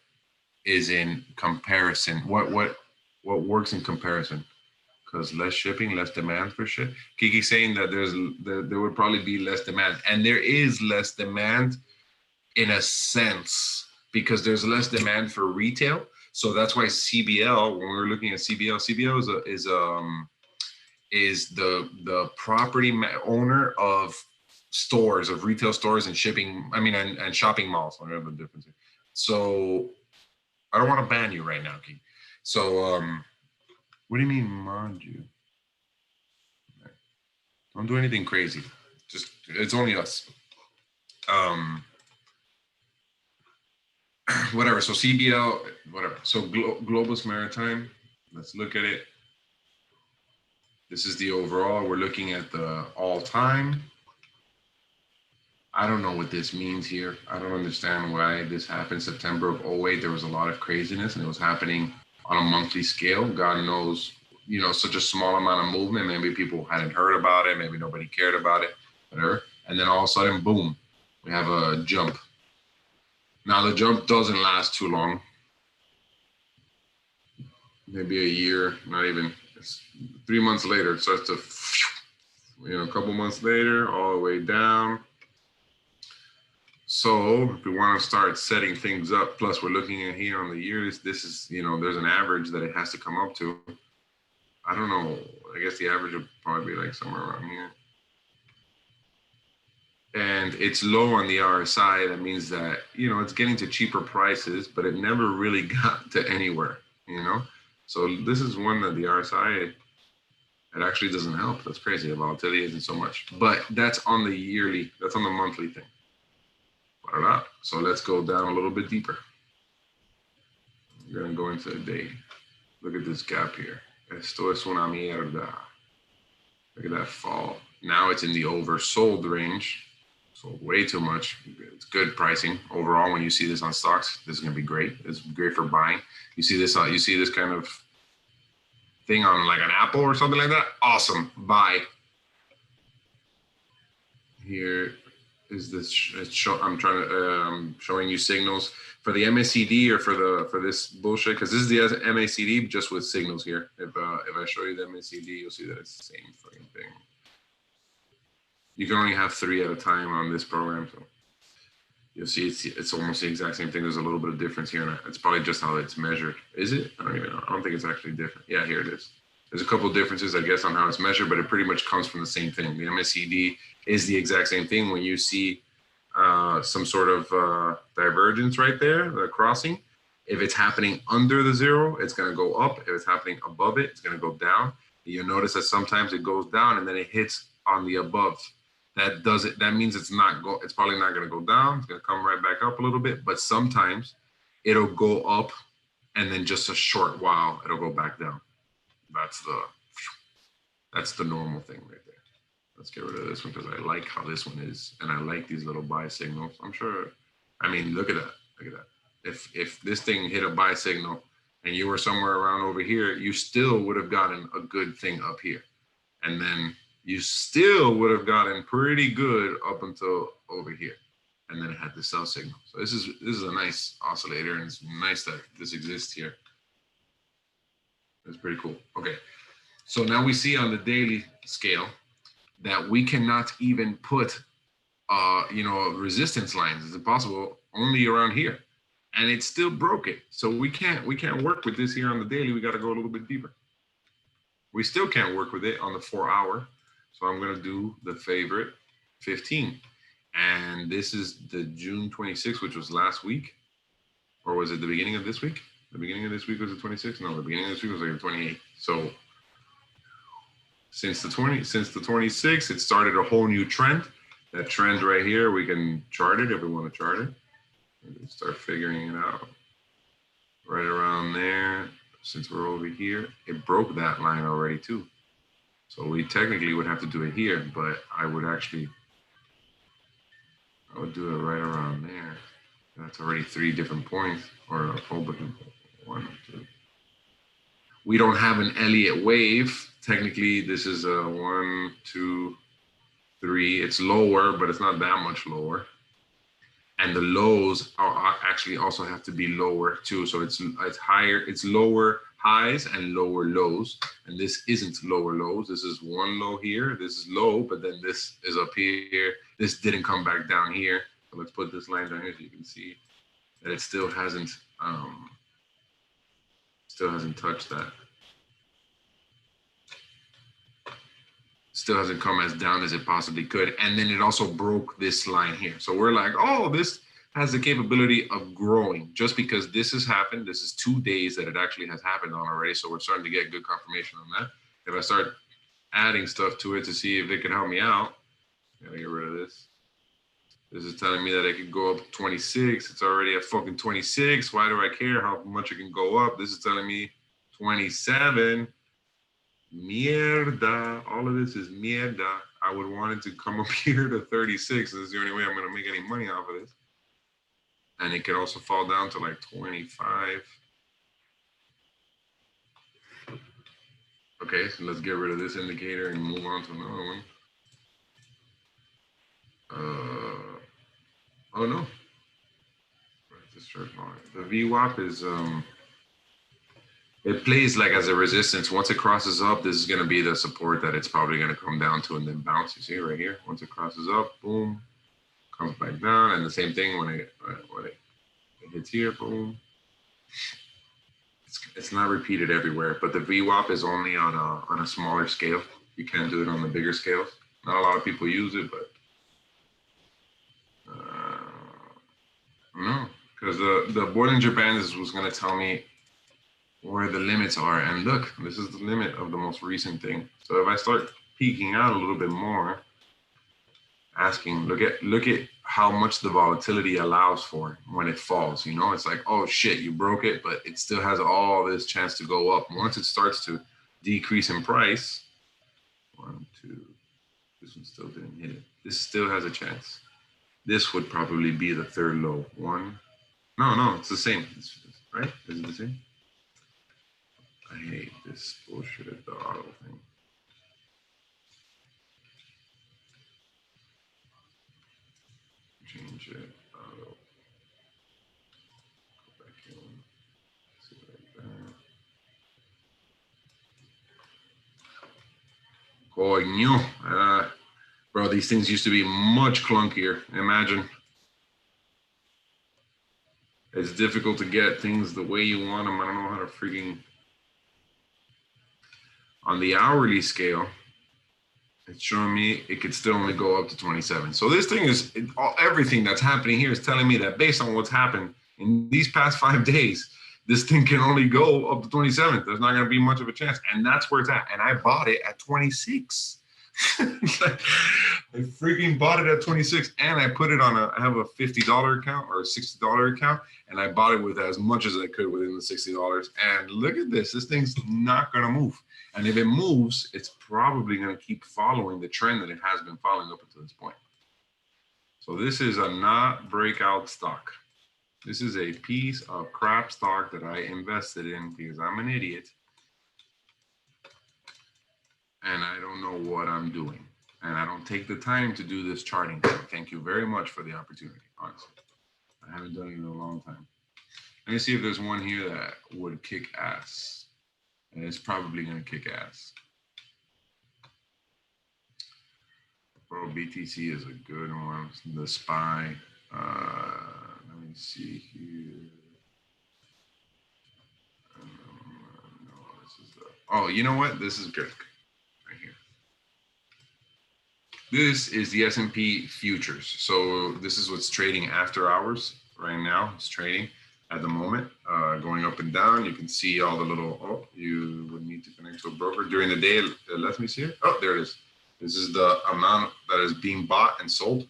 is in comparison, what works in comparison. Because less shipping, less demand for shit. Kiki saying that there would probably be less demand, and there is less demand in a sense because there's less demand for retail. So that's why CBL, when we're looking at CBL is the property owner of stores, of retail stores and shipping. I mean, and shopping malls. I don't have a difference here. So I don't want to ban you right now, Kiki. So what do you mean, mod you? Don't do anything crazy. Just it's only us. whatever. So CBL, whatever. So Globus Maritime, let's look at it. This is the overall. We're looking at the all time. I don't know what this means here. I don't understand why this happened. September of '08, there was a lot of craziness and it was happening on a monthly scale. God knows, such a small amount of movement. Maybe people hadn't heard about it. Maybe nobody cared about it, whatever. And then all of a sudden, boom, we have a jump. Now the jump doesn't last too long. Maybe a year, not even. It's 3 months later, it starts to, a couple months later, all the way down. So if we want to start setting things up, plus we're looking at here on the years, this is, there's an average that it has to come up to. I don't know. I guess the average would probably be like somewhere around here. And it's low on the RSI. That means that, it's getting to cheaper prices, but it never really got to anywhere, So this is one that the RSI, it actually doesn't help. That's crazy. The volatility isn't so much. But that's on the yearly, that's on the monthly thing. So let's go down a little bit deeper. We're going to go into the day. Look at this gap here. Esto es una mierda. Look at that fall. Now it's in the oversold range. So way too much. It's good pricing overall. When you see this on stocks, this is going to be great. It's great for buying. You see this kind of thing on like an Apple or something like that. Awesome. Buy. Here is this. I'm showing you signals for the MACD or for this bullshit, because this is the MACD just with signals here. If I show you the MACD, you'll see that it's the same fucking thing. You can only have 3 at a time on this program, so you'll see it's almost the exact same thing. There's a little bit of difference here, and it's probably just how it's measured. Is it? I don't even know. I don't think it's actually different. Yeah, here it is. There's a couple of differences, I guess, on how it's measured, but it pretty much comes from the same thing. The MACD is the exact same thing. When you see some sort of divergence right there, the crossing, if it's happening under the 0, it's going to go up. If it's happening above it, it's going to go down. You'll notice that sometimes it goes down and then it hits on the above. That means it's probably not going to go down. It's going to come right back up a little bit, but sometimes it'll go up and then just a short while it'll go back down. That's the normal thing right there. Let's get rid of this one because I like how this one is, and I like these little buy signals. I'm sure. I mean, look at that. Look at that. If this thing hit a buy signal and you were somewhere around over here, you still would have gotten a good thing up here, and then you still would have gotten pretty good up until over here, and then it had the sell signal. So this is a nice oscillator, and it's nice that this exists here. It's pretty cool. Okay, so now we see on the daily scale that we cannot even put, resistance lines. It's impossible, only around here, and it still broke it. So we can't work with this here on the daily. We got to go a little bit deeper. We still can't work with it on the 4-hour. So I'm going to do the favorite 15. And this is the June 26th, which was last week. Or was it the beginning of this week? The beginning of this week was the 26th? No, the beginning of this week was like the 28th. So since the 26th, it started a whole new trend. That trend right here, we can chart it if we want to chart it. We can start figuring it out. Right around there, since we're over here, it broke that line already too. So we technically would have to do it here, but I would do it right around there. That's already 3 different points, or a whole bunch of 1, 2. We don't have an Elliott wave. Technically, this is a 1, 2, 3. It's lower, but it's not that much lower. And the lows are actually also have to be lower too. So it's higher, it's lower highs and lower lows. And this isn't lower lows. This is one low here. This is low, but then this is up here. This didn't come back down here. So let's put this line down here so you can see that it still hasn't touched that. Still hasn't come as down as it possibly could. And then it also broke this line here. So we're like, oh, this has the capability of growing. Just because this has happened, this is 2 days that it actually has happened on already. So we're starting to get good confirmation on that. If I start adding stuff to it to see if it can help me out, gotta get rid of this. This is telling me that it could go up to 26. It's already at fucking 26. Why do I care how much it can go up? This is telling me 27. Mierda. All of this is mierda. I would want it to come up here to 36. This is the only way I'm going to make any money off of this. And it could also fall down to like 25. Okay, so let's get rid of this indicator and move on to another one. Oh no. The VWAP is it plays like as a resistance. Once it crosses up, this is going to be the support that it's probably going to come down to and then bounce. You see right here. Once it crosses up, boom, comes back down, and the same thing when it hits here, boom. It's not repeated everywhere, but the VWAP is only on a smaller scale. You can't do it on the bigger scales. Not a lot of people use it, but no, because the Bollinger Band was going to tell me where the limits are. And look, this is the limit of the most recent thing. So if I start peeking out a little bit more, asking, look at how much the volatility allows for when it falls. You know, it's like, oh shit, you broke it, but it still has all this chance to go up. Once it starts to decrease in price, 1, 2, this one still didn't hit it. This still has a chance. This would probably be the third low. 1. No, it's the same. Right? Is it the same? I hate this bullshit at the auto thing. Change it. Auto. Go back in. See like that. Coño. Bro, these things used to be much clunkier. Imagine. It's difficult to get things the way you want them. I don't know how to freaking. On the hourly scale, it's showing me it could still only go up to 27. So this thing is, everything that's happening here is telling me that based on what's happened in these past 5 days, this thing can only go up to 27. There's not going to be much of a chance. And that's where it's at. And I bought it at 26. I freaking bought it at 26, and I put it on I have a $50 account or a $60 account, and I bought it with as much as I could within the $60. And look at this thing's not going to move. And if it moves, it's probably going to keep following the trend that it has been following up until this point. So this is a not breakout stock. This is a piece of crap stock that I invested in because I'm an idiot. And I don't know what I'm doing. And I don't take the time to do this charting. So thank you very much for the opportunity, honestly. I haven't done it in a long time. Let me see if there's one here that would kick ass. And it's probably going to kick ass. Bro, BTC is a good one. The SPY. Let me see here. No, this is the. Oh, you know what? This is good. This is the S&P futures. So this is what's trading after hours right now. It's trading at the moment, going up and down. You can see all the little, you would need to connect to a broker. During the day, it lets me see it. Oh, there it is. This is the amount that is being bought and sold.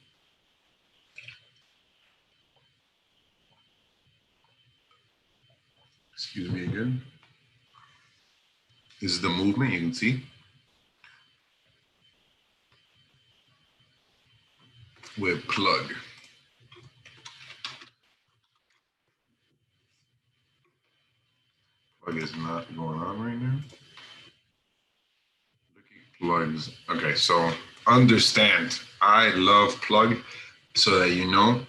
Excuse me again. This is the movement, you can see. With plug. Plug is not going on right now. Plugs. Okay, so understand, I love plug so that you know,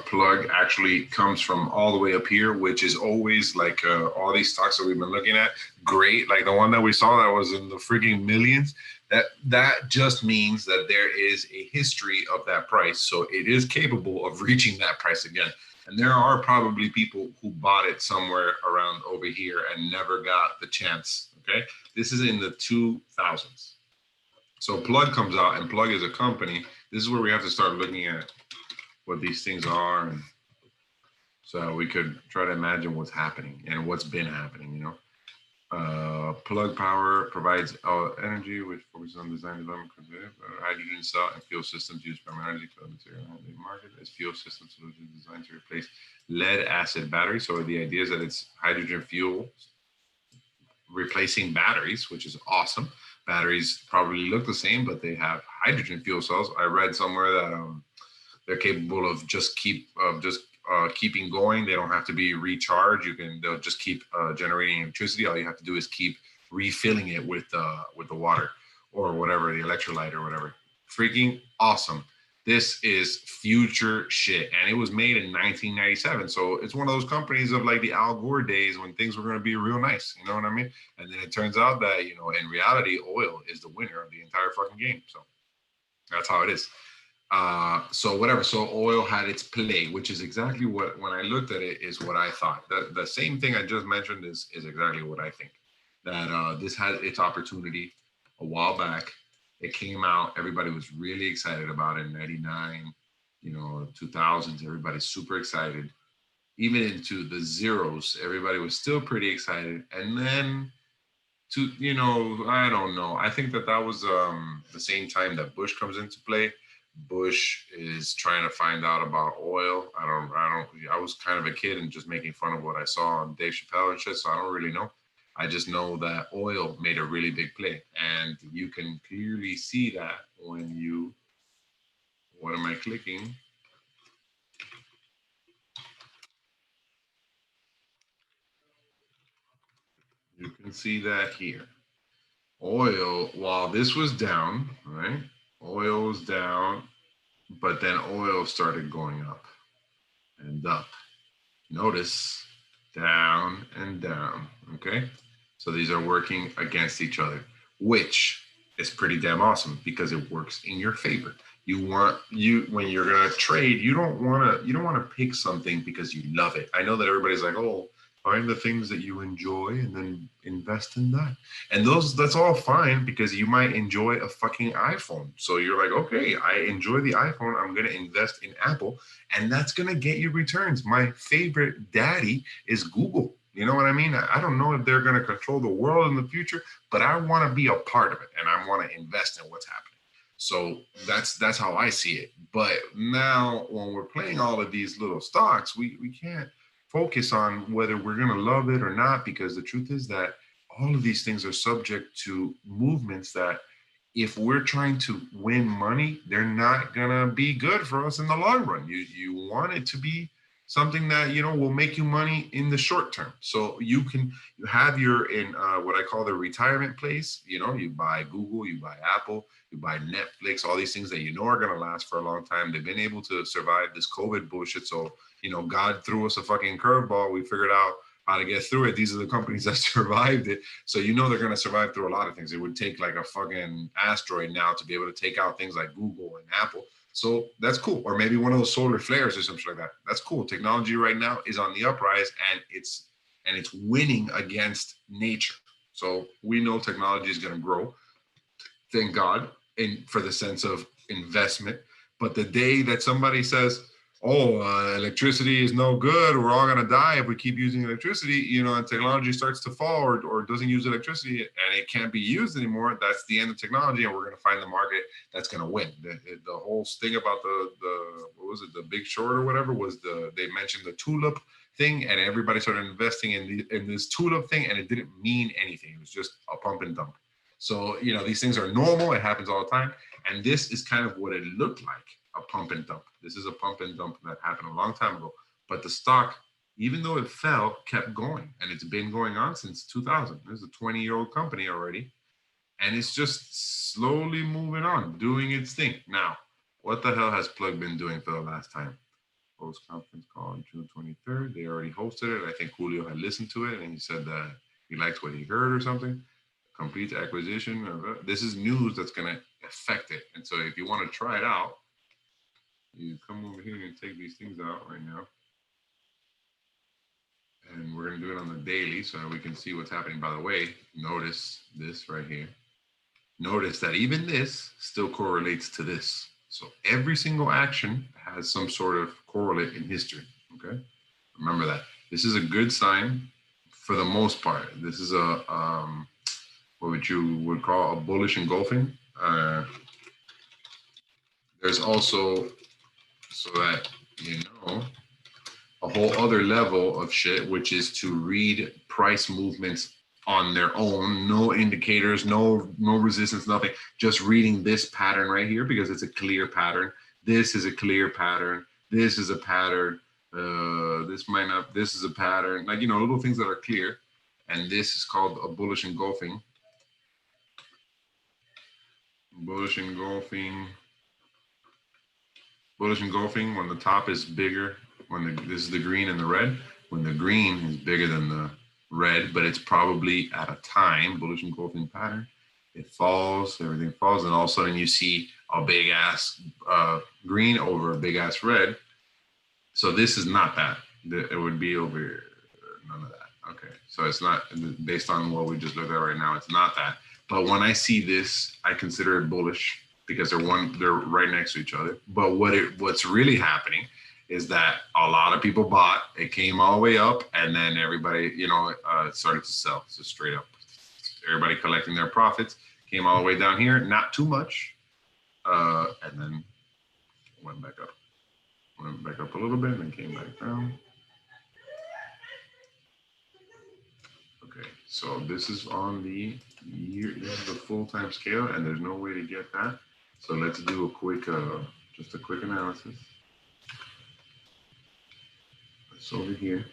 plug actually comes from all the way up here, which is always like all these stocks that we've been looking at, great. Like the one that we saw that was in the freaking millions. That just means that there is a history of that price. So it is capable of reaching that price again. And there are probably people who bought it somewhere around over here and never got the chance, okay? This is in the 2000s. So Plug comes out, and Plug is a company. This is where we have to start looking at what these things are, and so we could try to imagine what's happening and what's been happening, you know? Plug Power provides energy, which focuses on design development, hydrogen cell and fuel systems used primarily to material market as fuel system solutions designed to replace lead acid batteries. So the idea is that it's hydrogen fuel replacing batteries, which is awesome. Batteries probably look the same, but they have hydrogen fuel cells. I read somewhere that they're capable of keeping going. They don't have to be recharged. They'll just keep generating electricity. All you have to do is keep refilling it with the water or whatever, the electrolyte or whatever. Freaking awesome. This is future shit. And it was made in 1997. So it's one of those companies of like the Al Gore days when things were going to be real nice. You know what I mean? And then it turns out that, in reality, oil is the winner of the entire fucking game. So that's how it is. So whatever. So oil had its play, which is exactly what, when I looked at it, is what I thought. The same thing I just mentioned is exactly what I think. That this had its opportunity a while back. It came out. Everybody was really excited about it in '99, 2000s. Everybody's super excited. Even into the zeros, everybody was still pretty excited. And then I don't know. I think that was the same time that Bush comes into play. Bush is trying to find out about oil. I was kind of a kid and just making fun of what I saw on Dave Chappelle and shit, so I don't really know. I just know that oil made a really big play, and you can clearly see that when what am I clicking? You can see that here. Oil, while this was down, right? Oil was down, but then oil started going up and up. Notice down and down, okay? So these are working against each other, which is pretty damn awesome because it works in your favor. When you're gonna trade, you don't wanna pick something because you love it. I know that everybody's like, oh, find the things that you enjoy and then invest in that. And that's all fine because you might enjoy a fucking iPhone. So you're like, okay, I enjoy the iPhone. I'm going to invest in Apple and that's going to get you returns. My favorite daddy is Google. You know what I mean? I don't know if they're going to control the world in the future, but I want to be a part of it and I want to invest in what's happening. So that's how I see it. But now when we're playing all of these little stocks, we can't focus on whether we're going to love it or not, because the truth is that all of these things are subject to movements that if we're trying to win money, they're not going to be good for us in the long run. You want it to be something that will make you money in the short term. So you have your in what I call the retirement place. You buy Google, you buy Apple, you buy Netflix, all these things that are going to last for a long time. They've been able to survive this COVID bullshit. So God threw us a fucking curveball. We figured out how to get through it. These are the companies that survived it. So they're going to survive through a lot of things. It would take like a fucking asteroid now to be able to take out things like Google and Apple. So that's cool. Or maybe one of those solar flares or something like that. That's cool. Technology right now is on the uprise and it's winning against nature. So we know technology is going to grow. Thank God, for the sense of investment. But the day that somebody says, oh, electricity is no good, we're all going to die if we keep using electricity, and technology starts to fall or doesn't use electricity and it can't be used anymore, that's the end of technology and we're going to find the market that's going to win. The whole thing about the what was it, the Big Short or whatever, was they mentioned the tulip thing and everybody started investing in this tulip thing and it didn't mean anything. It was just a pump and dump. So, these things are normal. It happens all the time. And this is kind of what it looked like, a pump and dump. This is a pump and dump that happened a long time ago. But the stock, even though it fell, kept going. And it's been going on since 2000. This is a 20-year-old company already. And it's just slowly moving on, doing its thing. Now, what the hell has Plug been doing for the last time? Post conference call on June 23rd. They already hosted it. I think Julio had listened to it and he said that he liked what he heard or something. Complete acquisition. This is news that's going to affect it. And so if you want to try it out, you come over here and take these things out right now. And we're going to do it on the daily so that we can see what's happening. By the way, notice this right here. Notice that even this still correlates to this. So every single action has some sort of correlate in history. Okay. Remember that. This is a good sign for the most part. This is a what you would call a bullish engulfing. There's also, so that you know, a whole other level of shit, which is to read price movements on their own, no indicators, no resistance, nothing, just reading this pattern right here because it's a clear pattern. This is a clear pattern. This is a pattern. This might not, this is a pattern, like, you know, little things that are clear. And this is called a bullish engulfing. Bullish engulfing. Bullish engulfing when the top is bigger, when this is the green and the red, when the green is bigger than the red, but it's probably at a time, bullish engulfing pattern, it falls, everything falls, and all of a sudden you see a big ass green over a big ass red. So this is not that. It would be over none of that. Okay, so it's not, based on what we just looked at right now, it's not that. But when I see this, I consider it bullish because they're right next to each other. But what's really happening is that a lot of people bought, it came all the way up, and then everybody, you know, started to sell. So straight up, everybody collecting their profits, came all the way down here, not too much, and then went back up. Went back up a little bit and then came back down. Okay, so this is on the year, this is the full-time scale, and there's no way to get that. So let's do a quick, just a quick analysis. It's over here.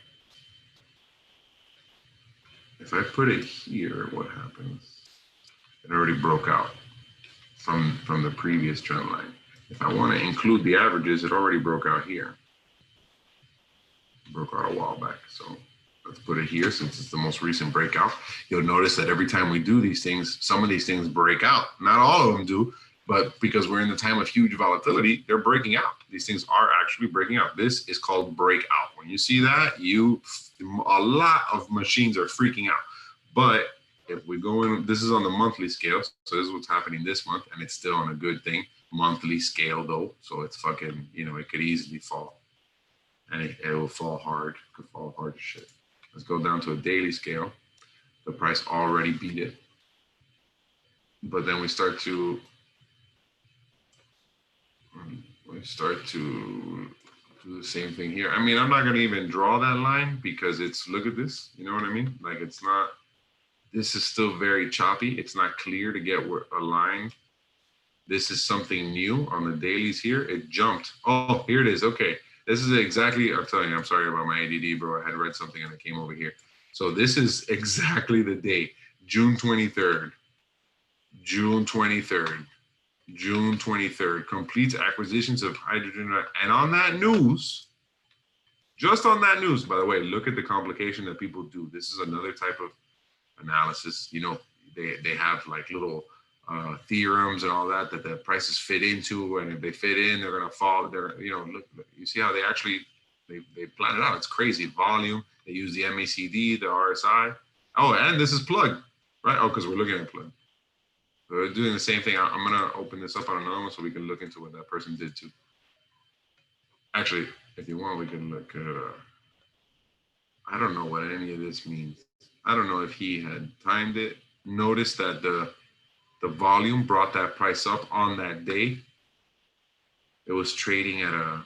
If I put it here, what happens? It already broke out from the previous trend line. If I want to include the averages, it already broke out here. It broke out a while back. So let's put it here since it's the most recent breakout. You'll notice that every time we do these things, some of these things break out. Not all of them do, but because we're in the time of huge volatility, they're breaking out. These things are actually breaking out. This is called breakout. When you see that, a lot of machines are freaking out. But if we go in, this is on the monthly scale. So this is what's happening this month, and it's still on a good thing. Monthly scale though. So it's fucking, you know, it could easily fall. And it will fall hard. It could fall hard as shit. Let's go down to a daily scale. The price already beat it. But then we start to do the same thing here. I mean, I'm not going to even draw that line because it's, look at this. You know what I mean? Like, it's not, this is still very choppy. It's not clear to get a line. This is something new on the dailies here. It jumped. Oh, here it is. Okay. This is exactly, I'm telling you, I'm sorry about my ADD, bro. I had read something and it came over here. So this is exactly the date, June 23rd. June 23rd. June 23rd, completes acquisitions of hydrogen. And on that news, just on that news, by the way, look at the complication that people do. This is another type of analysis. You know, they have like little theorems and all that the prices fit into, and if they fit in, they're going to fall. They're, you know, look, you see how they actually, they plan it out. It's crazy. Volume, they use the MACD, the RSI. Oh, and this is plug, right? Oh, because we're looking at plug. We're doing the same thing. I'm going to open this up on another one so we can look into what that person did too. Actually, if you want, we can look at, I don't know what any of this means. I don't know if he had timed it. Notice that the volume brought that price up on that day. It was trading at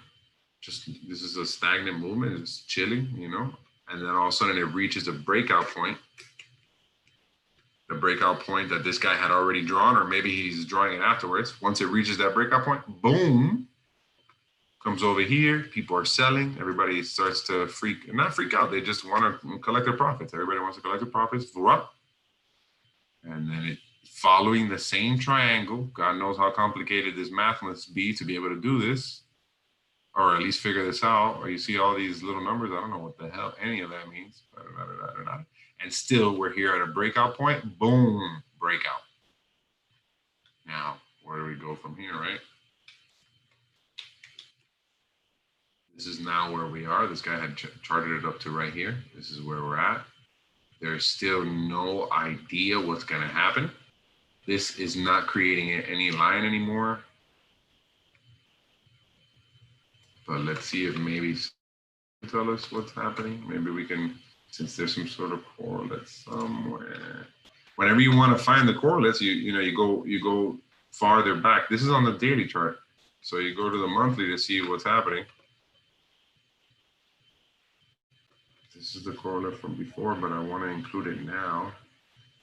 this is a stagnant movement. It's chilling, you know, and then all of a sudden it reaches a breakout point. The breakout point that this guy had already drawn, or maybe he's drawing it afterwards. Once it reaches that breakout point, boom, comes over here. People are selling. Everybody starts to not freak out. They just want to collect their profits. Everybody wants to collect their profits. And then it, following the same triangle, God knows how complicated this math must be to be able to do this, or at least figure this out. Or you see all these little numbers. I don't know what the hell any of that means. And still, we're here at a breakout point. Boom, breakout. Now, where do we go from here, right? This is now where we are. This guy had charted it up to right here. This is where we're at. There's still no idea what's going to happen. This is not creating any line anymore. But let's see if maybe tell us what's happening. Maybe we can since there's some sort of correlate somewhere. Whenever you want to find the correlates, you go farther back. This is on the daily chart. So you go to the monthly to see what's happening. This is the correlate from before, but I want to include it now.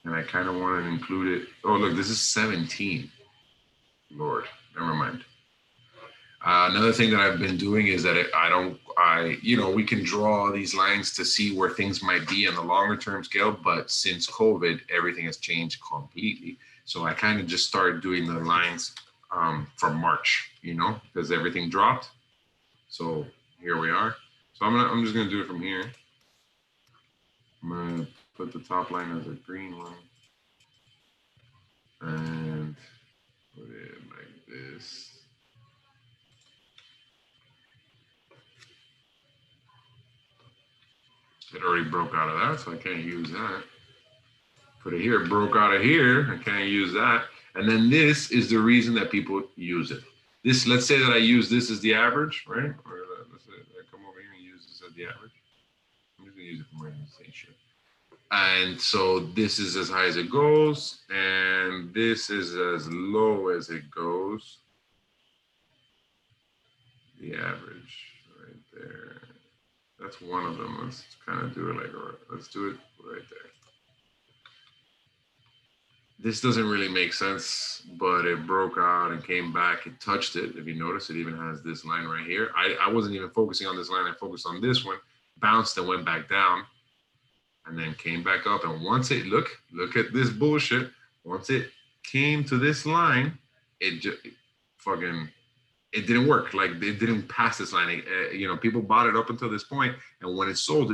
And I kind of want to include it. Oh, look, this is 17. Lord, never mind. Another thing that I've been doing is that we can draw these lines to see where things might be in the longer term scale, but since COVID, everything has changed completely. So I kind of just started doing the lines from March, because everything dropped. So here we are. So I'm just gonna do it from here. I'm gonna put the top line as a green one and put it like this. It already broke out of that, so I can't use that. Put it here, it broke out of here, I can't use that. And then this is the reason that people use it. This, let's say that I use this as the average, right? Or let's say I come over here and use this as the average. I'm just gonna use it for my same shit. And so this is as high as it goes, and this is as low as it goes. The average right there. That's one of them. Let's kind of do it let's do it right there. This doesn't really make sense, but it broke out and came back. It touched it. If you notice, it even has this line right here. I wasn't even focusing on this line. I focused on this one, bounced and went back down, and then came back up. And once it, look at this bullshit. Once it came to this line, it just it didn't work. Like, it didn't pass this line. People bought it up until this point, and when it sold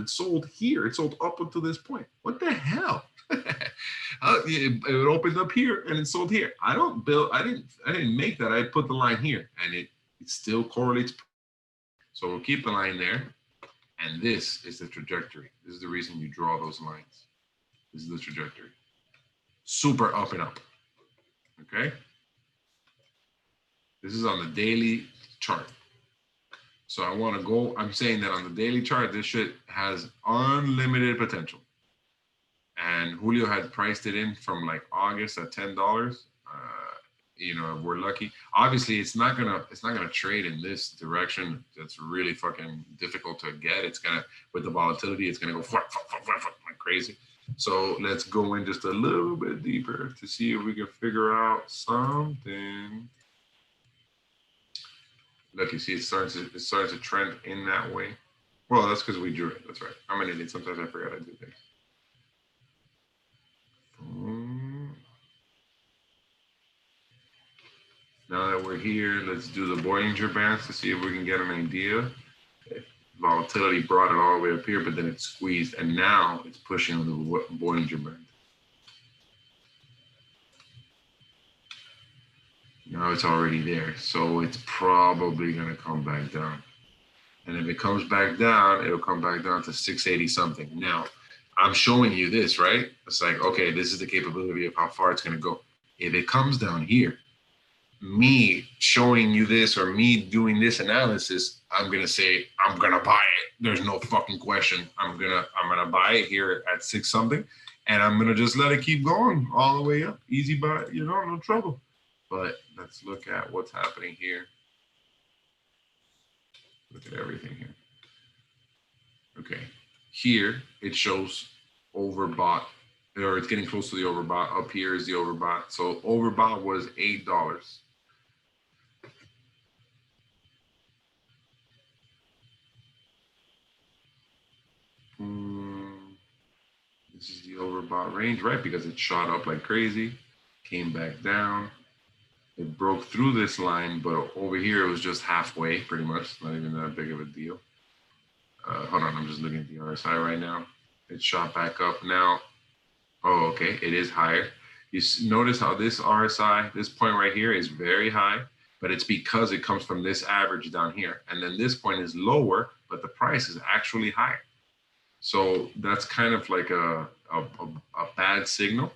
here. It sold up until this point. What the hell? It opened up here and it sold here. I didn't make that. I put the line here, and it still correlates. So we'll keep the line there, and this is the trajectory. This is the reason you draw those lines. This is the trajectory. Super up and up. Okay. This is on the daily chart. So I'm saying that on the daily chart, this shit has unlimited potential. And Julio had priced it in from like August at $10. If we're lucky. Obviously, it's not gonna trade in this direction. That's really fucking difficult to get. It's gonna, with the volatility, it's gonna go like crazy. So let's go in just a little bit deeper to see if we can figure out something. Look, you see, it starts to trend in that way. Well, that's because we drew it. That's right. I'm an idiot. Sometimes I forget I do things. Now that we're here, let's do the Bollinger Bands to see if we can get an idea. Volatility brought it all the way up here, but then it squeezed, and now it's pushing the Bollinger Band. Now it's already there, so it's probably gonna come back down. And if it comes back down, it'll come back down to 680 something. Now, I'm showing you this, right? It's like, okay, this is the capability of how far it's gonna go. If it comes down here, me showing you this or me doing this analysis, I'm gonna say, I'm gonna buy it. There's no fucking question. I'm gonna buy it here at 6 something, and I'm gonna just let it keep going all the way up. Easy buy, no trouble. But let's look at what's happening here. Look at everything here. Okay, here it shows overbought, or it's getting close to the overbought. Up here is the overbought. So overbought was $8. This is the overbought range, right? Because it shot up like crazy, came back down. It broke through this line, but over here it was just halfway, pretty much. Not even that big of a deal. Hold on, I'm just looking at the RSI right now. It shot back up now. Oh, okay, it is higher. You notice how this RSI, this point right here is very high, but it's because it comes from this average down here. And then this point is lower, but the price is actually higher. So that's kind of like a bad signal.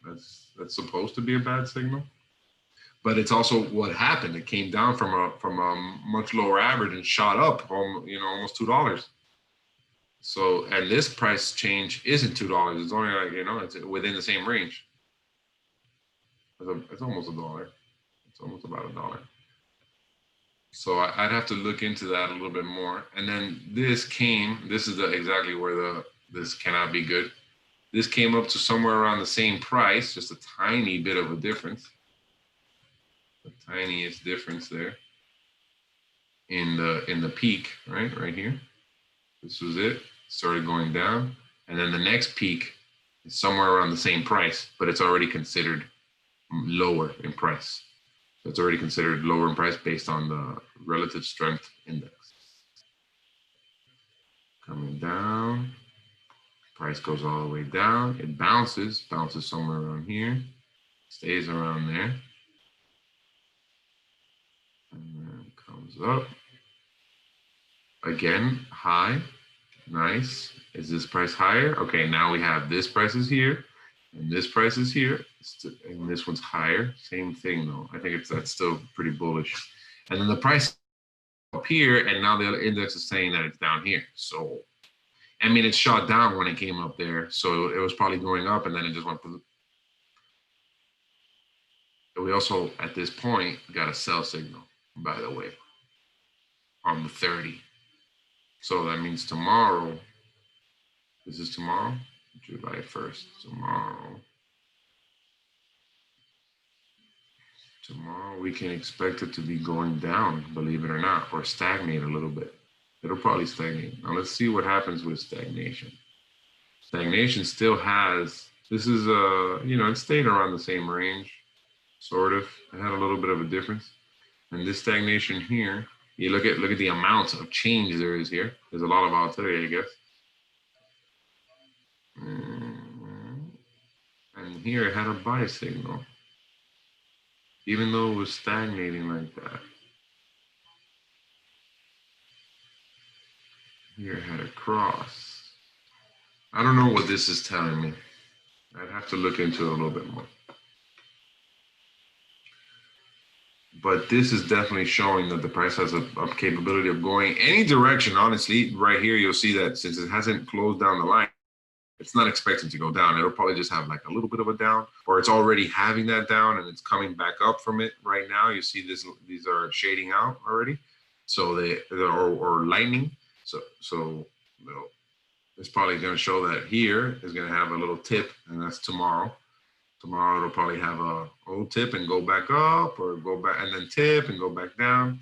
That's supposed to be a bad signal. But it's also what happened. It came down from a much lower average and shot up, almost $2. So, and this price change isn't $2. It's only like, you know, it's within the same range. It's almost $1. It's almost about $1. So I'd have to look into that a little bit more. And then this is exactly where this cannot be good. This came up to somewhere around the same price, just a tiny bit of a difference. The tiniest difference there in the peak, right here. This was it. Started going down, and then the next peak is somewhere around the same price, but it's already considered lower in price. So it's already considered lower in price based on the relative strength index. Coming down, price goes all the way down. It bounces somewhere around here, stays around there, and then comes up. Again, high, nice. Is this price higher? Okay, now we have this price is here, and this price is here, and this one's higher. Same thing though. I think that's still pretty bullish. And then the price up here, and now the other index is saying that it's down here. So, I mean, it shot down when it came up there, so it was probably going up, and then it just went. We also, at this point, got a sell signal, by the way, on the 30. So that means tomorrow. This is tomorrow, July 1st. Tomorrow we can expect it to be going down, believe it or not, or stagnate a little bit. It'll probably stagnate. Now let's see what happens with stagnation. Stagnation still has, this is you know, it stayed around the same range, sort of. It had a little bit of a difference. And this stagnation here, you look at the amount of change there is here. There's a lot of volatility, I guess. And here it had a buy signal, even though it was stagnating like that. Here it had a cross. I don't know what this is telling me. I'd have to look into it a little bit more. But this is definitely showing that the price has a capability of going any direction. Honestly, right here, you'll see that since it hasn't closed down the line, it's not expecting to go down. It'll probably just have like a little bit of a down, or it's already having that down and it's coming back up from it right now. You see this, these are shading out already. So or lightning. So it's probably going to show that here is going to have a little tip, and that's tomorrow. Tomorrow it'll probably have a little tip and go back up, or go back and then tip and go back down.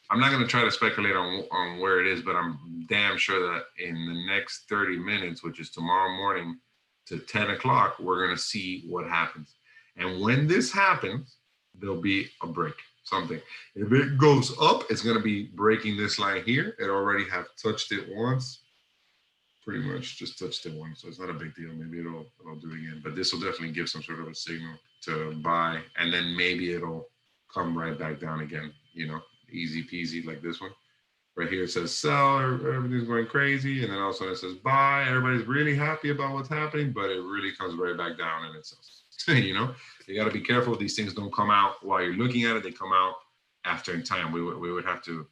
I'm not going to try to speculate on where it is, but I'm damn sure that in the next 30 minutes, which is tomorrow morning to 10 o'clock, we're going to see what happens. And when this happens, there'll be a break, something. If it goes up, it's going to be breaking this line here. It already have touched it once. Pretty much just touched it once, so it's not a big deal. Maybe it'll do it again, but this will definitely give some sort of a signal to buy, and then maybe it'll come right back down again, you know, easy peasy like this one. Right here it says sell, everything's going crazy, and then all of a sudden it says buy. Everybody's really happy about what's happening, but it really comes right back down and it sells. You know, you got to be careful. These things don't come out while you're looking at it. They come out after in time. We would have to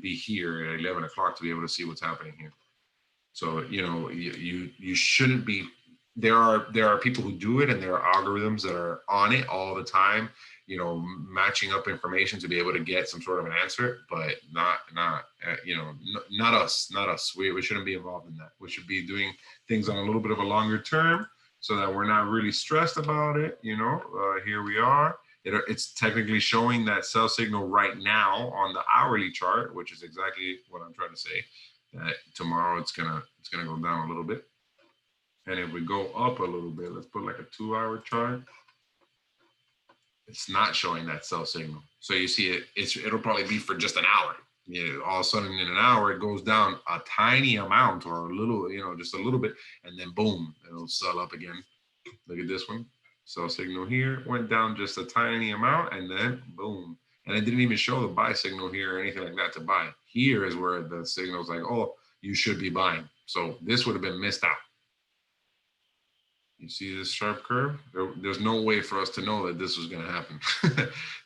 be here at 11 o'clock to be able to see what's happening here. So, you know, you shouldn't be, there are people who do it, and there are algorithms that are on it all the time, you know, matching up information to be able to get some sort of an answer, but not us. We shouldn't be involved in that. We should be doing things on a little bit of a longer term so that we're not really stressed about it. You know, here we are. It's technically showing that sell signal right now on the hourly chart, which is exactly what I'm trying to say. That tomorrow it's gonna go down a little bit, and if we go up a little bit, let's put like a 2-hour chart. It's not showing that sell signal, so you see it'll probably be for just an hour. You know, all of a sudden in an hour it goes down a tiny amount, or a little, you know, just a little bit, and then boom, it'll sell up again. Look at this one, sell signal here went down just a tiny amount, and then boom. And it didn't even show the buy signal here or anything like that to buy. Here is where the signal's like, oh, you should be buying. So this would have been missed out. You see this sharp curve? There's no way for us to know that this was going to happen.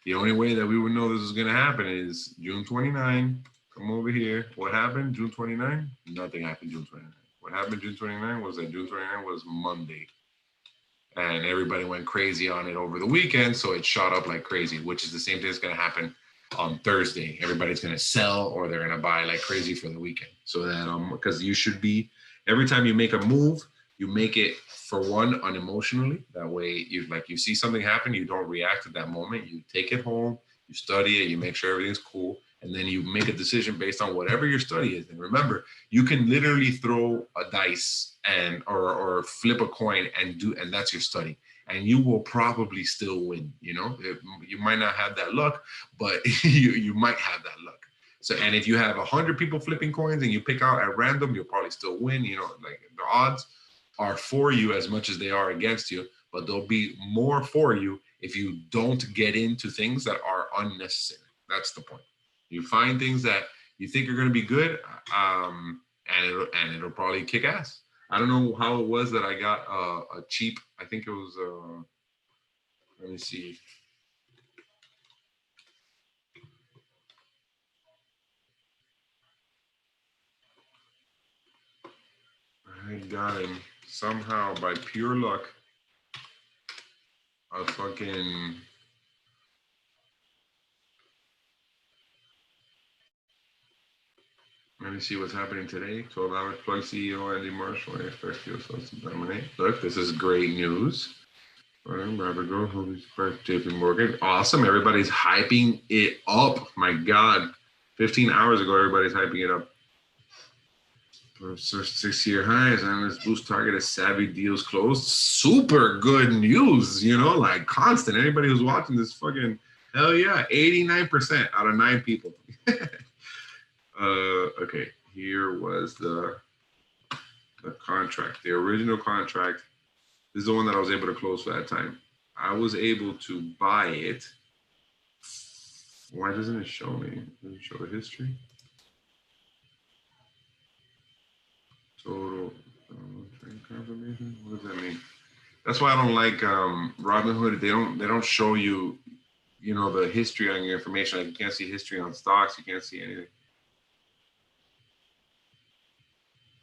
The only way that we would know this was going to happen is June 29. come over here. What happened? June 29? Nothing happened June 29. What happened June 29 was that June 29 was Monday. And everybody went crazy on it over the weekend, so it shot up like crazy, which is the same thing that's going to happen on Thursday. Everybody's going to sell or they're going to buy like crazy for the weekend. So that because you should be, every time you make a move, you make it for one unemotionally. That way, you see something happen, you don't react at that moment. You take it home, you study it, you make sure everything's cool, and then you make a decision based on whatever your study is. And remember, you can literally throw a dice and or flip a coin and that's your study, and you will probably still win. You might not have that luck, but you might have that luck. So, and if you have 100 people flipping coins and you pick out at random, you'll probably still win. Like the odds are for you as much as they are against you, but they'll be more for you if you don't get into things that are unnecessary. That's the point. You find things that you think are going to be good, and it'll probably kick ass. I don't know how it was that I got a cheap. I think it was. Let me see. I got him somehow by pure luck. A fucking. Let me see what's happening today. 12 hours plug CEO Andy Marshall. Look, this is great news. Robert Grove, JP Morgan. Awesome. Everybody's hyping it up. My God. 15 hours ago, everybody's hyping it up. 6-year highs. Analyst boost target as savvy deals closed. Super good news, like constant. Anybody who's watching this fucking, hell yeah, 89% out of 9 people. Okay, here was the contract, the original contract. This is the one that I was able to close for that time. I was able to buy it. Why doesn't it show me? Does it show the history? Total trade confirmation. What does that mean? That's why I don't like Robinhood. They don't show you, the history on your information. Like you can't see history on stocks. You can't see anything.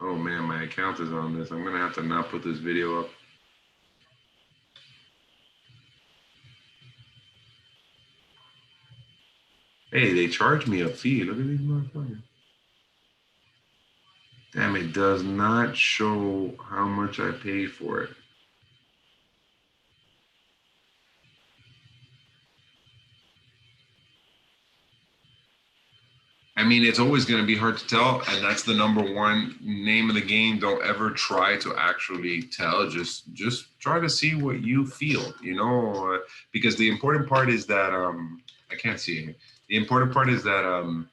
Oh man, my account is on this. I'm gonna have to not put this video up. Hey, they charged me a fee. Look at these motherfuckers. Damn, it does not show how much I paid for it. I mean, it's always going to be hard to tell, and that's the number one name of the game. Don't ever try to actually tell. Just try to see what you feel, because the important part is that I can't see it. The important part is that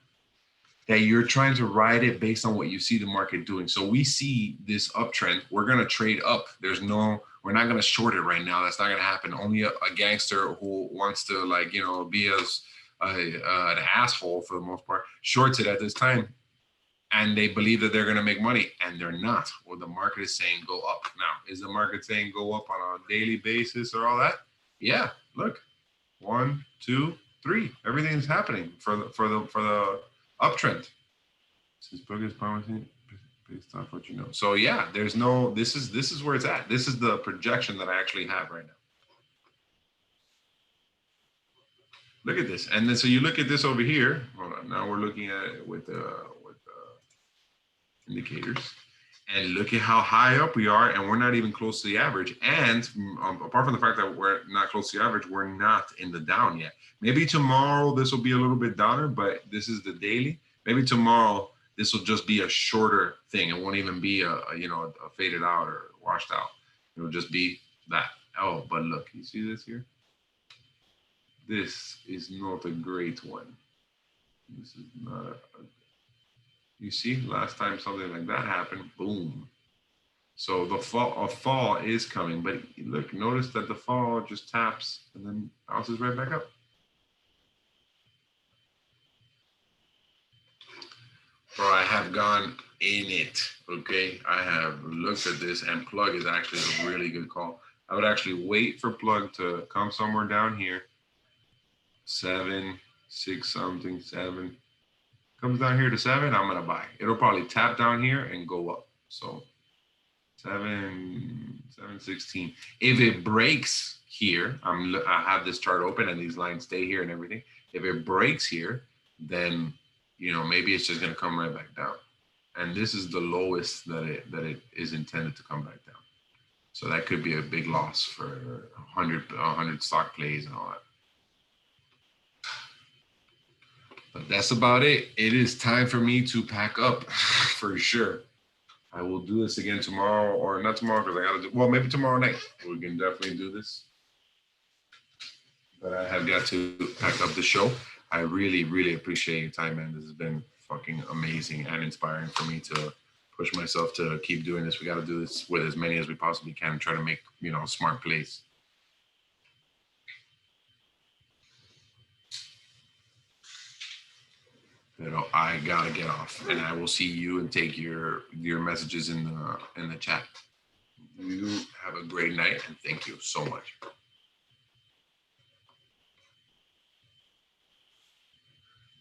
that you're trying to ride it based on what you see the market doing. So we see this uptrend. We're going to trade up. We're not going to short it right now. That's not going to happen. Only a gangster who wants to be as an asshole for the most part shorts it at this time, and they believe that they're going to make money, and they're not. Well, the market is saying go up. Now, is the market saying go up on a daily basis or all that? Yeah, look, 1, 2, 3. Everything's happening for the uptrend. Since book is promising based off what you know. So yeah, there's no. This is where it's at. This is the projection that I actually have right now. Look at this, and then so you look at this over here. Hold on, now we're looking at it with indicators, and look at how high up we are, and we're not even close to the average. And apart from the fact that we're not close to the average, we're not in the down yet. Maybe tomorrow this will be a little bit downer, but this is the daily. Maybe tomorrow this will just be a shorter thing. It won't even be a faded out or washed out. It'll just be that. Oh, but look, you see this here? This is not a great one. This is not you see, last time something like that happened, boom. So a fall is coming, but look, notice that the fall just taps and then bounces right back up. Bro, I have gone in it, okay? I have looked at this, and plug is actually a really good call. I would actually wait for plug to come somewhere down here. 7, 6 something, 7. Comes down here to 7, I'm gonna buy. It'll probably tap down here and go up. So 716. If it breaks here, I have this chart open and these lines stay here and everything. If it breaks here, then maybe it's just gonna come right back down. And this is the lowest that it is intended to come back down. So that could be a big loss for 100 stock plays and all that. But that's about it. It is time for me to pack up for sure. I will do this again tomorrow, or not tomorrow because I gotta do, well, maybe tomorrow night. We can definitely do this. But I have got to pack up the show. I really, really appreciate your time, man. This has been fucking amazing and inspiring for me to push myself to keep doing this. We got to do this with as many as we possibly can and try to make, smart plays. I gotta get off, and I will see you and take your messages in the chat. You have a great night, and thank you so much.